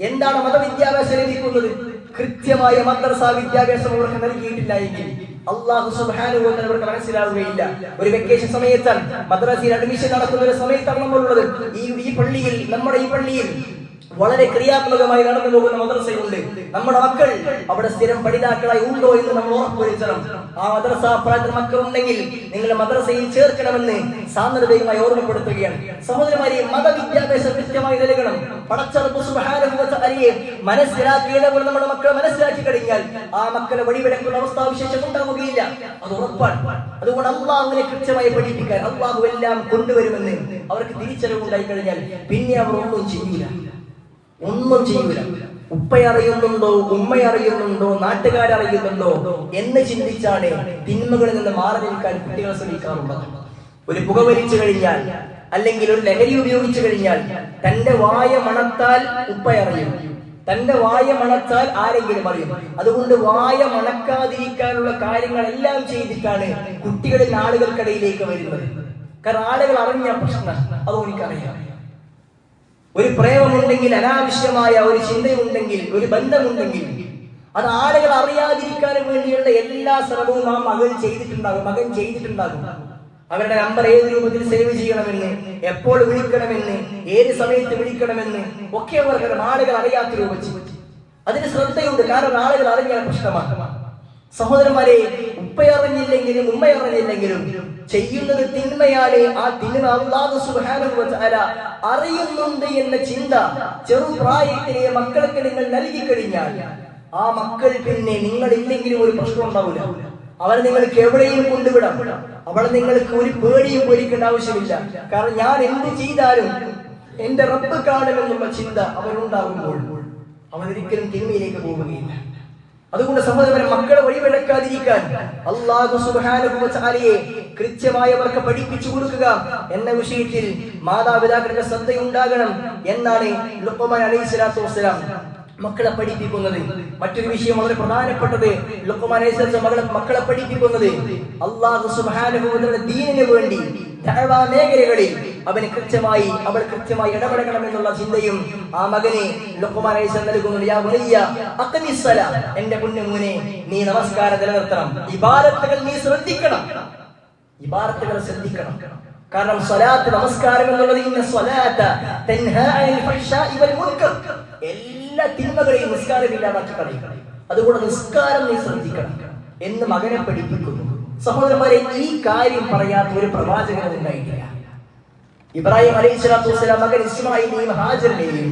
എന്താണ് മതവിദ്യാഭ്യാസം ലഭിക്കുന്നത്? കൃത്യമായ മദ്രസ വിദ്യാഭ്യാസം അവർക്ക് നൽകിയിട്ടില്ല എങ്കിൽ അല്ലാഹു സുബ്ഹാനഹു വ തആല അവർക്ക് മനസ്സിലാവുകയില്ല. ഒരു വെക്കേഷൻ സമയത്താണ് മദ്രസയിൽ അഡ്മിഷൻ നടക്കുന്ന ഒരു സമയത്താണ് നമ്മളുള്ളത്. ഈ പള്ളിയിൽ, നമ്മുടെ ഈ പള്ളിയിൽ വളരെ ക്രിയാത്മകമായി നടന്നു പോകുന്ന മദ്രസയുണ്ട്. നമ്മുടെ മക്കൾ അവിടെ സ്ഥിരം പഠിതാക്കളായി ഉണ്ടോ എന്ന് നമ്മൾ ഉറപ്പുവരുത്തണം. ആ മദ്രസ പ്രായത്തിൽ മക്കൾ ഉണ്ടെങ്കിൽ നിങ്ങൾ മദ്രസയിൽ ചേർക്കണമെന്ന് സാന്ദർഭികമായി ഓർമ്മപ്പെടുത്തുകയാണ്. സഹോദരന്മാരെ, മതവിദ്യാഭ്യാസം കൃത്യമായി നൽകണം. പടച്ച റബ്ബ് സുബ്ഹാനഹു വ തആലയെ മനസ്സിലാക്കിയതുപോലെ നമ്മുടെ മക്കളെ മനസ്സിലാക്കി കഴിഞ്ഞാൽ ആ മക്കളെ വഴിവിടക്കുന്ന അവസ്ഥാവിശേഷം ഉണ്ടാവുകയില്ല. അത് ഉറപ്പാണ്. അതുകൊണ്ട് അള്ളാഹുവിനെ കൃത്യമായി പഠിപ്പിക്കാൻ അള്ളാഹു എല്ലാം കൊണ്ടുവരുമെന്ന് അവർക്ക് തിരിച്ചറിവുണ്ടായി കഴിഞ്ഞാൽ പിന്നെ അവർ ഒന്നും ചെയ്യൂല. ഉപ്പയറിയുന്നുണ്ടോ, ഉമ്മയറിയുന്നുണ്ടോ, നാട്ടുകാരറിയുന്നുണ്ടോ എന്ന് ചിന്തിച്ചാണ് തിന്മകളിൽ നിന്ന് മാറി നിൽക്കാൻ കുട്ടികൾ ശ്രമിക്കാറുള്ളത്. ഒരു പുക വലിച്ചു കഴിഞ്ഞാൽ അല്ലെങ്കിൽ ഒരു ലഹരി ഉപയോഗിച്ചു കഴിഞ്ഞാൽ തന്റെ വായ മണത്താൽ ഉപ്പയറിയും, തന്റെ വായ മണത്താൽ ആരെങ്കിലും അറിയും. അതുകൊണ്ട് വായ മണക്കാതിരിക്കാനുള്ള കാര്യങ്ങളെല്ലാം ചെയ്തിട്ടാണ് കുട്ടികളിൽ ആളുകൾക്കിടയിലേക്ക് വരുന്നത്. കാരണം ആളുകൾ അറിഞ്ഞ പ്രശ്നം അത് എനിക്കറിയാം. ഒരു പ്രേമമുണ്ടെങ്കിൽ, അനാവശ്യമായ ഒരു ചിന്തയുണ്ടെങ്കിൽ, ഒരു ബന്ധമുണ്ടെങ്കിൽ അത് ആളുകൾ അറിയാതിരിക്കാൻ വേണ്ടിയുള്ള എല്ലാ ശ്രമവും ആ മകൻ ചെയ്തിട്ടുണ്ടാകും. അവരുടെ നമ്പർ ഏത് രൂപത്തിൽ സേവ് ചെയ്യണമെന്ന്, എപ്പോൾ വിളിക്കണമെന്ന്, ഏത് സമയത്ത് വിളിക്കണമെന്ന് ഒക്കെ അവർക്ക് ആളുകൾ അറിയാത്ത രൂപത്തിൽ അതിന് ശ്രദ്ധയുണ്ട്. കാരണം ആളുകൾ അറിഞ്ഞാൽ പ്രശ്നമാണ്. സഹോദരന്മാരെ, ഉപ്പയറിഞ്ഞില്ലെങ്കിലും ഉമ്മയറിഞ്ഞില്ലെങ്കിലും ചെയ്യുന്നത് തിന്മയാണ്. ആ തിന്മ അല്ലാഹു സുബ്ഹാനഹു വ തആല അറിയുന്നുണ്ട് എന്ന ചിന്ത ചെറുപ്രായത്തിലെ മക്കൾക്ക് നിങ്ങൾ നൽകി കഴിഞ്ഞാൽ ആ മക്കൾ പിന്നെ നിങ്ങളില്ലെങ്കിലും ഒരു പ്രശ്നം ഉണ്ടാവില്ല. അവരെ നിങ്ങൾക്ക് എവിടെയും കൊണ്ടുവിടാം. അവളെ നിങ്ങൾക്ക് ഒരു പേടിയും പേടിക്കേണ്ട ആവശ്യമില്ല. കാരണം ഞാൻ എന്ത് ചെയ്താലും എന്റെ റബ്ബ് കാണുമെന്നുള്ള ചിന്ത അവരുണ്ടാകുമ്പോൾ അവരൊരിക്കലും തിന്മയിലേക്ക് പോവുകയില്ല. അതുകൊണ്ട് സഹോദരൻ, മക്കളെ വഴിവിളക്കാതിരിക്കാൻ അല്ലാഹു സുബ്ഹാനഹു വ തആലയെ കൃത്യമായി അവർക്ക് പഠിപ്പിച്ചു കൊടുക്കുക എന്ന വിഷയത്തിൽ മാതാപിതാക്കളുടെ ശ്രദ്ധയുണ്ടാകണം എന്നാണ് ലുഖ്മാൻ അലൈഹിസ്സലാത്തു വസ്സലാം മക്കളെ പഠിപ്പിക്കുന്നത്. മറ്റൊരു വിഷയം വളരെ പ്രധാനപ്പെട്ടത്, ലുഖ്മാൻ അലൈഹിസ്സലാം മക്കളെ പഠിപ്പിക്കുന്നത് അല്ലാഹു സുബ്ഹാനഹു വ തആല ദീനിനു വേണ്ടി ദഅവാ മേഖലകളിൽ അവൾ കൃത്യമായി ഇടപെടണമെന്നുള്ള ചിന്തയും ആ മകനെ ലുഖ്മാൻ അലൈഹിസ്സലാം നൽകുന്നു. യാ ബുനയ്യ അഖിമിസ് സ്വലാ, എന്റെ പൊന്നുമോനെ, നീ നമസ്കാരം നിലനിർത്തണം. ഇബാദത്തുകൾ നീ ശ്രദ്ധിക്കണം. കാരണം സ്വലാത്ത്, നമസ്കാരം എന്നുള്ളത് ഇന്ന സ്വലാത്ത തൻഹാ അനിൽ ഫഹ്ശാഇ വൽ മുൻകർ, എല്ലാ തിന്മകളെയും നിസ്കാരം ഇല്ലാതാക്കി കളയും. അതുകൊണ്ട് നിസ്കാരം നീ ശ്രദ്ധിക്കണം എന്ന് മകനെ പഠിപ്പിക്കുന്നു. സഹോദരന്മാരെ, ഈ കാര്യം പറയാത്ത ഒരു പ്രവാചകൻ ഉണ്ടായിട്ടില്ല. ഇബ്രാഹിം അലൈഹിസ്സലാത്തു വസ്സലാം മകൻ ഇസ്മായിലിനെയും ഹാജറിനെയും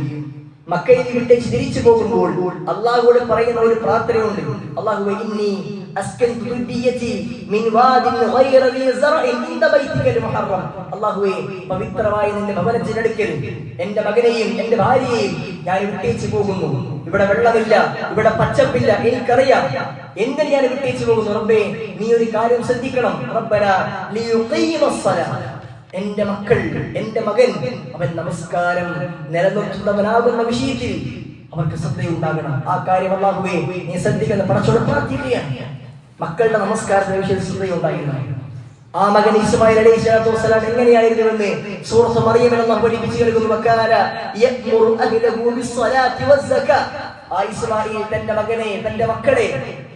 മക്കയിൽ വിട്ടേച്ച് തിരിച്ചു പോകുമ്പോൾ അള്ളാഹുവോട് പറയുന്ന ഒരു പ്രാർത്ഥനയുണ്ട്. അല്ലാഹുവേ ഇന്നി അസ്കൻതു ദുർരിയതി മിൻ വാദിൻ ഗൈറ ദി സറഇൻ ഇൻദ ബൈതികൽ മുഹറം. അല്ലാഹുവേ പവിത്രമായ നിന്റെ ഭവനത്തിനടുക്കൽ എന്റെ മകനെയും എന്റെ ഭാര്യയെയും ഞാൻ വിട്ടേച്ച് പോകുന്നു. ഇവിടെ വെള്ളമില്ല, ഇവിടെ പച്ചപ്പില്ല, എനിക്കറിയാം. എന്തിന് ഞാൻ വിട്ടേച്ച് പോകുന്നു? റബ്ബേ, നീ ഒരു കാര്യം ശ്രദ്ധിക്കണം. റബ്ബനാ ലിയുഖീമസ്സലാ, എന്റെ മക്കൾ, എന്റെ മകൻ അവൻ നമസ്കാരം നിലനിർത്തുന്നവനാകുന്ന വിഷയത്തിൽ അവർക്ക് ശ്രദ്ധയുണ്ടാകണം. ആ കാര്യം അല്ലാഹുവേ നീ ശ്രദ്ധിക്കുന്ന പടച്ചോട് പ്രാർത്ഥിക്കുകയാണ്. മക്കളുടെ നമസ്കാരത്തിന്റെ വിഷയത്തിൽ ശ്രദ്ധയുണ്ടായിരുന്നു. ആ മകൻ ഇസ്മായിൽ അലൈഹിസ്സലാത്തു വസ്സലാം എങ്ങനെയായിരുന്നുവെന്ന് സൂറത്ത് മറിയമിൽ അല്ലാഹു പഠിപ്പിച്ചു നൽകുന്നു. വകാന യഅ്മുറു അഹ്ലഹു ബിസ്സലാത്തി വസ്സകാ. ആ ഇസ്മായിൽ തന്റെ മകനെ, തന്റെ മക്കളെ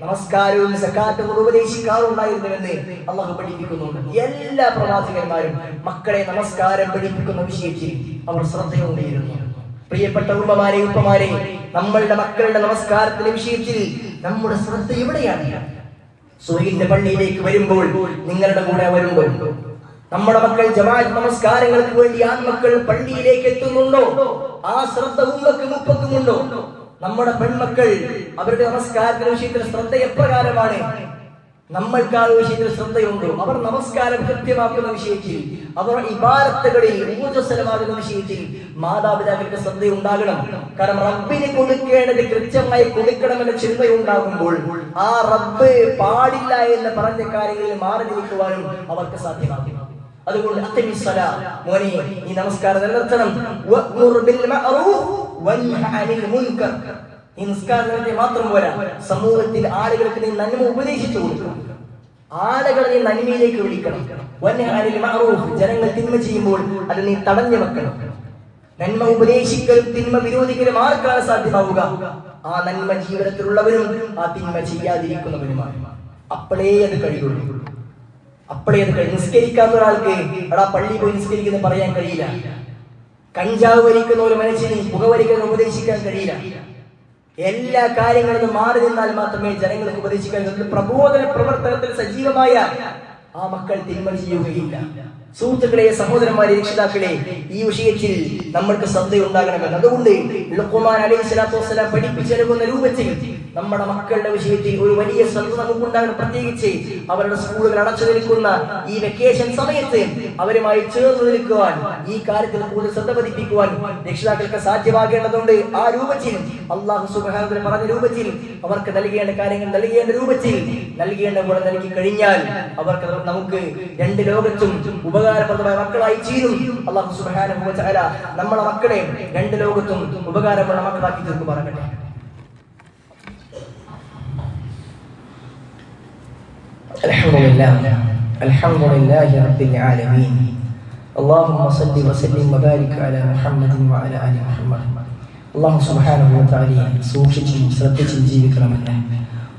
നമസ്കാരവും സകാത്തും ഉപദേശിക്കാറുണ്ടായിരുന്നുവെന്ന് അല്ലാഹു പഠിപ്പിക്കുന്നുണ്ട്. എല്ലാ പ്രവാചകന്മാരും മക്കളെ നമസ്കാരം പഠിപ്പിക്കുന്ന വിഷയത്തിൽ അവർ ശ്രദ്ധയുണ്ടായിരുന്നു. പ്രിയപ്പെട്ട ഉമ്മമാരെ, ഉപ്പമാരെ, നമ്മളുടെ മക്കളുടെ നമസ്കാരത്തിന്റെ വിഷയത്തിൽ നമ്മുടെ ശ്രദ്ധ എവിടെയാണ്? സുബഹിന്റെ പള്ളിയിലേക്ക് വരുമ്പോൾ നിങ്ങളുടെ കൂടെ വരുമ്പോൾ നമ്മുടെ മക്കൾ ജമാഅത്ത് നമസ്കാരങ്ങൾക്ക് വേണ്ടി ആൺമക്കൾ പള്ളിയിലേക്ക് എത്തുന്നുണ്ടോ? ആ ശ്രദ്ധ ഉമ്മക്കും ഉപ്പക്കുമുണ്ടോ? നമ്മുടെ പെൺമക്കൾ അവരുടെ നമസ്കാരത്തിന്റെ വിഷയത്തിൽ ശ്രദ്ധ എപ്രകാരമാണ്? നമ്മൾക്ക് ആ വിഷയത്തിൽ ശ്രദ്ധയുണ്ടോ? അവർ നമസ്കാരം കൃത്യമാക്കുന്ന വിഷയത്തിൽ, അവർ ഇബാദത്തുകളിൽ ഊർജ്ജസ്വലമാകുന്ന വിഷയത്തിൽ മാതാപിതാക്കൾക്ക് ശ്രദ്ധയുണ്ടാകണം. കാരണം റബ്ബിന് കൊടുക്കേണ്ടത് കൃത്യമായി കൊടുക്കണമെന്ന ചിന്തയുണ്ടാകുമ്പോൾ ആ റബ്ബ് പാടില്ല എന്ന് പറഞ്ഞ കാര്യങ്ങളിൽ മാറി നിൽക്കുവാനും അവർക്ക് സാധ്യമാകും. അതുകൊണ്ട് മോനെ, ഈ നമസ്കാരം നിലനിർത്തണം. ഈ നിസ്കാരത്തെ മാത്രം പോരാ, സമൂഹത്തിൽ ആളുകൾക്ക് നീ നന്മ ഉപദേശിച്ചു കൊടുക്കണം. ആളുകളെ നീ നന്മയിലേക്ക് വിളിക്കണം. ജനങ്ങൾ തിന്മ ചെയ്യുമ്പോൾ അത് നീ തടഞ്ഞു വെക്കണം. നന്മ ഉപദേശിക്കലും തിന്മ വിരോധിക്കലും ആർക്കാണ് സാധ്യമാവുക? ആ നന്മ ജീവിതത്തിലുള്ളവരും ആ തിന്മ ചെയ്യാതിരിക്കുന്നവരുമാണ്. അപ്പോഴേ അത് കഴിയുള്ളൂ. അപ്പോഴേ അത് കഴിയും. നിസ്കരിക്കാത്ത ഒരാൾക്ക് എടാ പള്ളി പോയി നിസ്കരിക്കുന്ന പറയാൻ കഴിയില്ല. കഞ്ചാവ് വലിക്കുന്ന ഒരു മനുഷ്യന് പുകവലിക്കുന്ന ഉപദേശിക്കാൻ കഴിയില്ല. എല്ലാ കാര്യങ്ങളും മാറി നിന്നാൽ മാത്രമേ ജനങ്ങൾക്ക് ഉപദേശിക്കാൻ കഴിയൂ. പ്രബോധന പ്രവർത്തനത്തിൽ സജീവമായ ആ മക്കൾ തിന്മ ചെയ്യുകയില്ല. സുഹൃത്തുക്കളെ, സഹോദരന്മാരെ, രക്ഷിതാക്കളെ, ഈ വിഷയത്തിൽ നമ്മൾക്ക് ശ്രദ്ധയുണ്ടാകണമെന്ന്. അതുകൊണ്ട് ലുഖ്മാൻ അലൈഹിസ്സലാത്തു വസ്സലാം പഠിപ്പിച്ചു നൽകുന്ന രൂപത്തിൽ നമ്മുടെ മക്കളുടെ വിഷയത്തിൽ ഒരു വലിയ ശ്രദ്ധ നമുക്കുണ്ടാകണം. പ്രത്യേകിച്ച് അവരുടെ സ്കൂളുകൾ അടച്ചു നിൽക്കുന്ന ഈ വെക്കേഷൻ സമയത്ത് അവരുമായി ചേർന്ന് നിൽക്കുവാൻ, ഈ കാര്യത്തിൽ കൂടുതൽ ശ്രദ്ധ പതിപ്പിക്കുവാൻ രക്ഷിതാക്കൾക്ക് സാധ്യമാകേണ്ടതുണ്ട്. ആ രൂപത്തിൽ അല്ലാഹു സുബ്ഹാനഹു വ തആല പറഞ്ഞ രൂപത്തിൽ അവർക്ക് നൽകേണ്ട കാര്യങ്ങൾ നൽകേണ്ട രൂപത്തിൽ നൽകേണ്ട പോലെ നൽകി കഴിഞ്ഞാൽ അവർക്ക് നമുക്ക് രണ്ട് ലോകത്തും ഉപകാരപ്രദമായ മക്കളായി തീരും. അല്ലാഹു സുബ്ഹാനഹു വ തആല നമ്മുടെ മക്കളെ രണ്ട് ലോകത്തും ഉപകാരമുള്ള മക്കളാക്കി തീർക്കുമാറാകട്ടെ. അൽഹംദുലില്ലാഹി റബ്ബിൽ ആലമീൻ. അല്ലാഹുമ്മ സ്വല്ലി വസല്ലിം വബാരിക് അലാ മുഹമ്മദിൻ വഅലാ ആലി മുഹമ്മദ്. അല്ലാഹു സുബ്ഹാനഹു വ തആല സൂക്ഷിച്ചും ശ്രദ്ധിച്ചും ജീവിക്കണമെന്ന്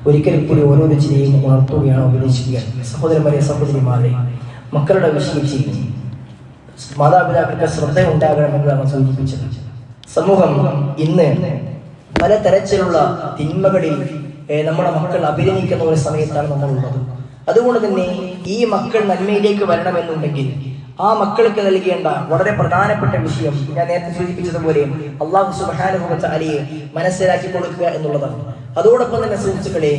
ഒരിക്കൽ കൂടി ഓരോരുത്തരെയും ഉണർത്തുകയാണ്, ഉപദേശിക്കുകയാണ്. സഹോദരന്മാരെ, സഹോദരിമാരെ, മക്കളുടെ വിഷയത്തിൽ മാതാപിതാക്കൾക്ക് ശ്രദ്ധ ഉണ്ടാകണമെന്നാണ് സൂചിപ്പിച്ചത്. സമൂഹം ഇന്ന് പലതരത്തിലുള്ള തിന്മകളിൽ നമ്മുടെ മക്കൾ അഭിനയിക്കുന്ന ഒരു സമയത്താണ് നമ്മളുള്ളത്. അതുകൊണ്ട് തന്നെ ഈ മക്കൾ നന്മയിലേക്ക് വരണമെന്നുണ്ടെങ്കിൽ ആ മക്കൾക്ക് നൽകേണ്ട വളരെ പ്രധാനപ്പെട്ട വിഷയം ഞാൻ നേരത്തെ സൂചിപ്പിച്ചതുപോലെ അല്ലാഹു സുബ്ഹാനഹു വ തആലയെ മനസ്സിലാക്കി കൊടുക്കുക എന്നുള്ളതാണ്. അതോടൊപ്പം തന്നെ സുഹൃത്തുക്കളെ,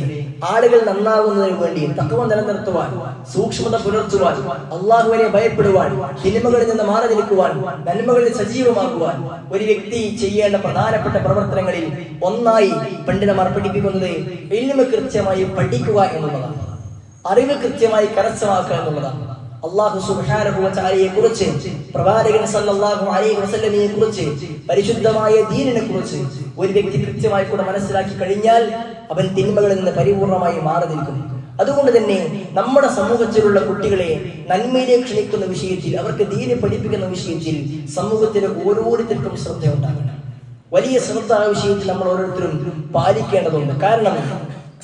ആളുകൾ നന്നാകുന്നതിന് വേണ്ടി തഖ്വ നിലനിർത്തുവാൻ, സൂക്ഷ്മത പുലർത്തുവാൻ, അല്ലാഹുവിനെ ഭയപ്പെടുവാൻ, തിന്മകളിൽ നിന്ന് മാറി നിൽക്കുവാൻ, നന്മകളിൽ സജീവമാക്കുവാൻ ഒരു വ്യക്തി ചെയ്യേണ്ട പ്രധാനപ്പെട്ട പ്രവർത്തനങ്ങളിൽ ഒന്നായി പണ്ഡിതന്മാർ പഠിപ്പിക്കുന്നത് ഇൽമ് കൃത്യമായി പഠിക്കുക എന്നുള്ളതാണ്. അറിവ് കൃത്യമായി കരസ്ഥമാക്കുക എന്നുള്ളതാണ്. അല്ലാഹു സുബ്ഹാനഹു വ തആലയെ കുറിച്ച്, പ്രവാചകൻ സല്ലല്ലാഹു അലൈഹി വസല്ലമയെ കുറിച്ച്, പരിശുദ്ധമായ ദീനിനെ കുറിച്ച് ഒരു വ്യക്തി കൃത്യമായി കൂടെ മനസ്സിലാക്കി കഴിഞ്ഞാൽ അവൻ തിന്മകളിൽ നിന്ന് പരിപൂർണമായി മാറി നിൽക്കും. അതുകൊണ്ട് തന്നെ നമ്മുടെ സമൂഹത്തിലുള്ള കുട്ടികളെ നന്മയിലേക്ക് ക്ഷണിക്കുന്ന വിഷയത്തിൽ, അവർക്ക് ദീനെ പഠിപ്പിക്കുന്ന വിഷയത്തിൽ സമൂഹത്തിലെ ഓരോരുത്തർക്കും ശ്രദ്ധയുണ്ടാകണം. വലിയ ശ്രദ്ധ ആ വിഷയത്തിൽ നമ്മൾ ഓരോരുത്തരും പാലിക്കേണ്ടതുണ്ട്. കാരണം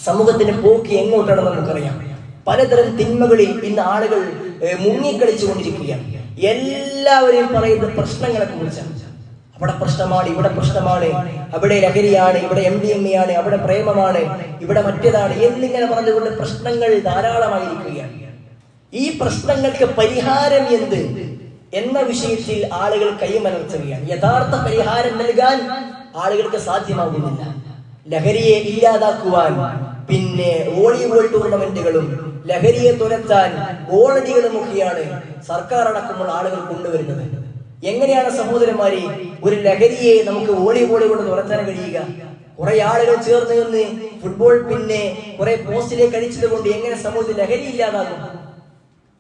സമൂഹത്തിന്റെ പോക്ക് എങ്ങോട്ടാണെന്ന് നമുക്കറിയാം. പലതരം തിന്മകളിൽ ഇന്ന് ആളുകൾ മുങ്ങിക്കളിച്ചുകൊണ്ടിരിക്കുകയാണ്. എല്ലാവരെയും പറയുന്ന പ്രശ്നങ്ങളെ കുറിച്ചാണ്. അവിടെ പ്രശ്നമാണ്, ഇവിടെ പ്രശ്നമാണ്, അവിടെ ലഹരിയാണ്, ഇവിടെ MDMA ആണ്, അവിടെ പ്രേമമാണ്, ഇവിടെ മറ്റേതാണ് എന്നിങ്ങനെ പറഞ്ഞുകൊണ്ട് പ്രശ്നങ്ങൾ ധാരാളമായിരിക്കുകയാണ്. ഈ പ്രശ്നങ്ങൾക്ക് പരിഹാരം എന്ത്? എന്ന വിഷയത്തിൽ ആളുകൾ കൈമലർത്തുകയാണ്. യഥാർത്ഥ പരിഹാരം നൽകാൻ ആളുകൾക്ക് സാധ്യമാകുന്നില്ല. ലഹരിയെ ഇല്ലാതാക്കുവാൻ പിന്നെ വോളിബോൾ ടൂർണമെന്റുകളും ലഹരിയെ തുരത്താൻ കോളനികളുമൊക്കെയാണ് സർക്കാർ അടക്കമുള്ള ആളുകൾ കൊണ്ടുവരുന്നത്. എങ്ങനെയാണ് സഹോദരന്മാരെ ഒരു ലഹരിയെ നമുക്ക് വോളിബോൾ കൊണ്ട് തുരത്താൻ കഴിയുക? കുറെ ആളുകൾ ചേർന്ന് നിന്ന് ഫുട്ബോൾ പിന്നെ കുറെ പോസ്റ്റിലേക്ക് അടിച്ചത് കൊണ്ട് എങ്ങനെ സമൂഹത്തിൽ ലഹരി ഇല്ലാതാകും?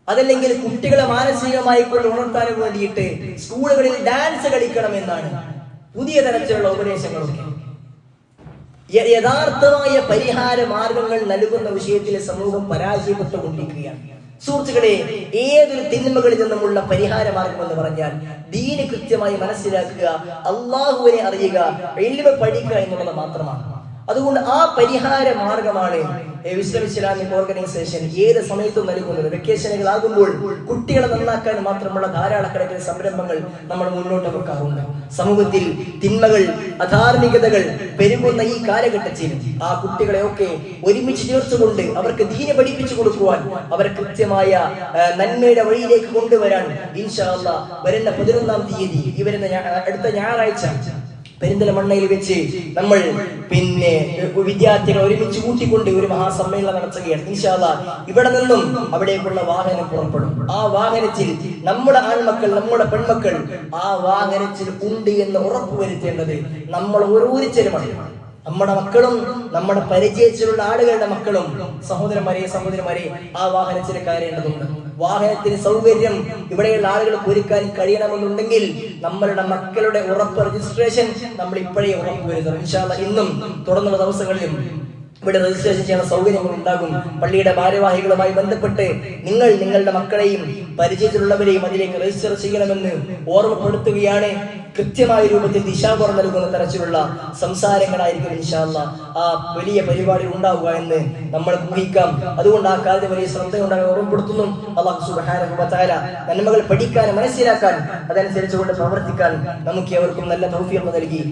അതല്ലെങ്കിൽ കുട്ടികളെ മാനസികമായി കൊണ്ട് ഉണർത്താൻ വേണ്ടിയിട്ട് സ്കൂളുകളിൽ ഡാൻസ് കളിക്കണമെന്നാണ് പുതിയ തരത്തിലുള്ള ഉപദേശങ്ങളൊക്കെ. യഥാർത്ഥമായ പരിഹാര മാർഗങ്ങൾ നൽകുന്ന വിഷയത്തിൽ സമൂഹം പരാജയപ്പെട്ടുകൊണ്ടിരിക്കുകയാണ്. സുഹൃത്തുക്കളെ, ഏതൊരു തിന്മകളിൽ നിന്നുമുള്ള പരിഹാര മാർഗം എന്ന് പറഞ്ഞാൽ ദീന് കൃത്യമായി മനസ്സിലാക്കുക, അള്ളാഹുവിനെ അറിയുക, ഇൽമ പഠിക്കുക എന്നുള്ളത് മാത്രമാണ്. അതുകൊണ്ട് ആ പരിഹാര മാർഗമാണ് വിസ്ഡം ഇസ്ലാമിക് ഓർഗനൈസേഷൻ ഏത് സമയത്തും നൽകുന്നത്. വെക്കേഷനുകൾ ആകുമ്പോൾ കുട്ടികളെ നന്നാക്കാൻ മാത്രമുള്ള ധാരാളക്കണക്കിന് സംരംഭങ്ങൾ നമ്മൾ മുന്നോട്ട് വെക്കാറുണ്ട്. സമൂഹത്തിൽ തിന്മകൾ, അധാർമികതകൾ പെരുകുന്ന ഈ കാലഘട്ടത്തിൽ ആ കുട്ടികളെയൊക്കെ ഒരുമിച്ച് ചേർത്തുകൊണ്ട് അവർക്ക് ദീന പഠിപ്പിച്ചു കൊടുക്കുവാൻ, അവരെ കൃത്യമായ നന്മയുടെ വഴിയിലേക്ക് കൊണ്ടുവരാൻ ഇൻഷാ അല്ലാഹ് വരുന്ന 11-ാം തീയതി ഈ വരുന്ന അടുത്ത ഞായറാഴ്ച പെരിന്തൽമണ്ണയിൽ വെച്ച് നമ്മൾ പിന്നെ വിദ്യാർത്ഥികളെ ഒരുമിച്ച് കൂട്ടിക്കൊണ്ട് ഒരു മഹാസമ്മേളനം നടത്തുകയാണ്. ഇൻഷാ അല്ലാഹ് ഇവിടെ നിന്നും അവിടേക്കുള്ള വാഹനം പുറപ്പെടും. ആ വാഹനത്തിൽ നമ്മുടെ ആൺമക്കൾ, നമ്മുടെ പെൺമക്കൾ ആ വാഹനത്തിൽ ഉണ്ട് എന്ന് ഉറപ്പുവരുത്തേണ്ടത് നമ്മൾ ഓരോരുത്തരുമാണ്. നമ്മുടെ മക്കളും നമ്മുടെ പരിചയത്തിലുള്ള ആളുകളുടെ മക്കളും സഹോദരന്മാരെ ആ വാഹനത്തിൽ കയറേണ്ടതുണ്ട്. വാഹനത്തിന് സൗകര്യം ഇവിടെയുള്ള ആളുകൾക്ക് ഒരുക്കാൻ കഴിയണമെന്നുണ്ടെങ്കിൽ നമ്മളുടെ മക്കളുടെ ഉറപ്പ് രജിസ്ട്രേഷൻ നമ്മൾ ഇപ്പോഴേ ഉറപ്പുവരുത്തണം. ഇൻഷാ അല്ലാഹ് ഇന്നും തുടർന്നുള്ള ദിവസങ്ങളിലും ഇവിടെ രജിസ്ട്രേഷൻ ചെയ്യുന്ന സൗകര്യങ്ങൾ ഉണ്ടാകും. പള്ളിയുടെ ഭാരവാഹികളുമായി ബന്ധപ്പെട്ട് നിങ്ങൾ നിങ്ങളുടെ മക്കളെയും പരിചയത്തിലുള്ളവരെയും അതിലേക്ക് രജിസ്റ്റർ ചെയ്യണമെന്ന് ഓർമ്മപ്പെടുത്തുകയാണ്. കൃത്യമായ രൂപത്തിൽ ദിശാബോധം നൽകുന്ന തരത്തിലുള്ള സംസാരങ്ങളായിരിക്കും ഇൻഷാ അല്ലാഹ് ആ വലിയ പരിപാടി ഉണ്ടാവുക എന്ന് നമ്മൾ ഊഹിക്കാം. അതുകൊണ്ട് ആ കാര്യത്തിൽ വലിയ ശ്രദ്ധയുണ്ടാകാൻ ഓർമ്മപ്പെടുത്തുന്നു. അല്ലാഹു സുബ്ഹാനഹു വ തആല നന്മകൾ പഠിക്കാൻ, മനസ്സിലാക്കാൻ, അതനുസരിച്ചുകൊണ്ട് പ്രവർത്തിക്കാൻ നമുക്ക് ഏവർക്കും നല്ല തൗഫീഖ് നൽകി.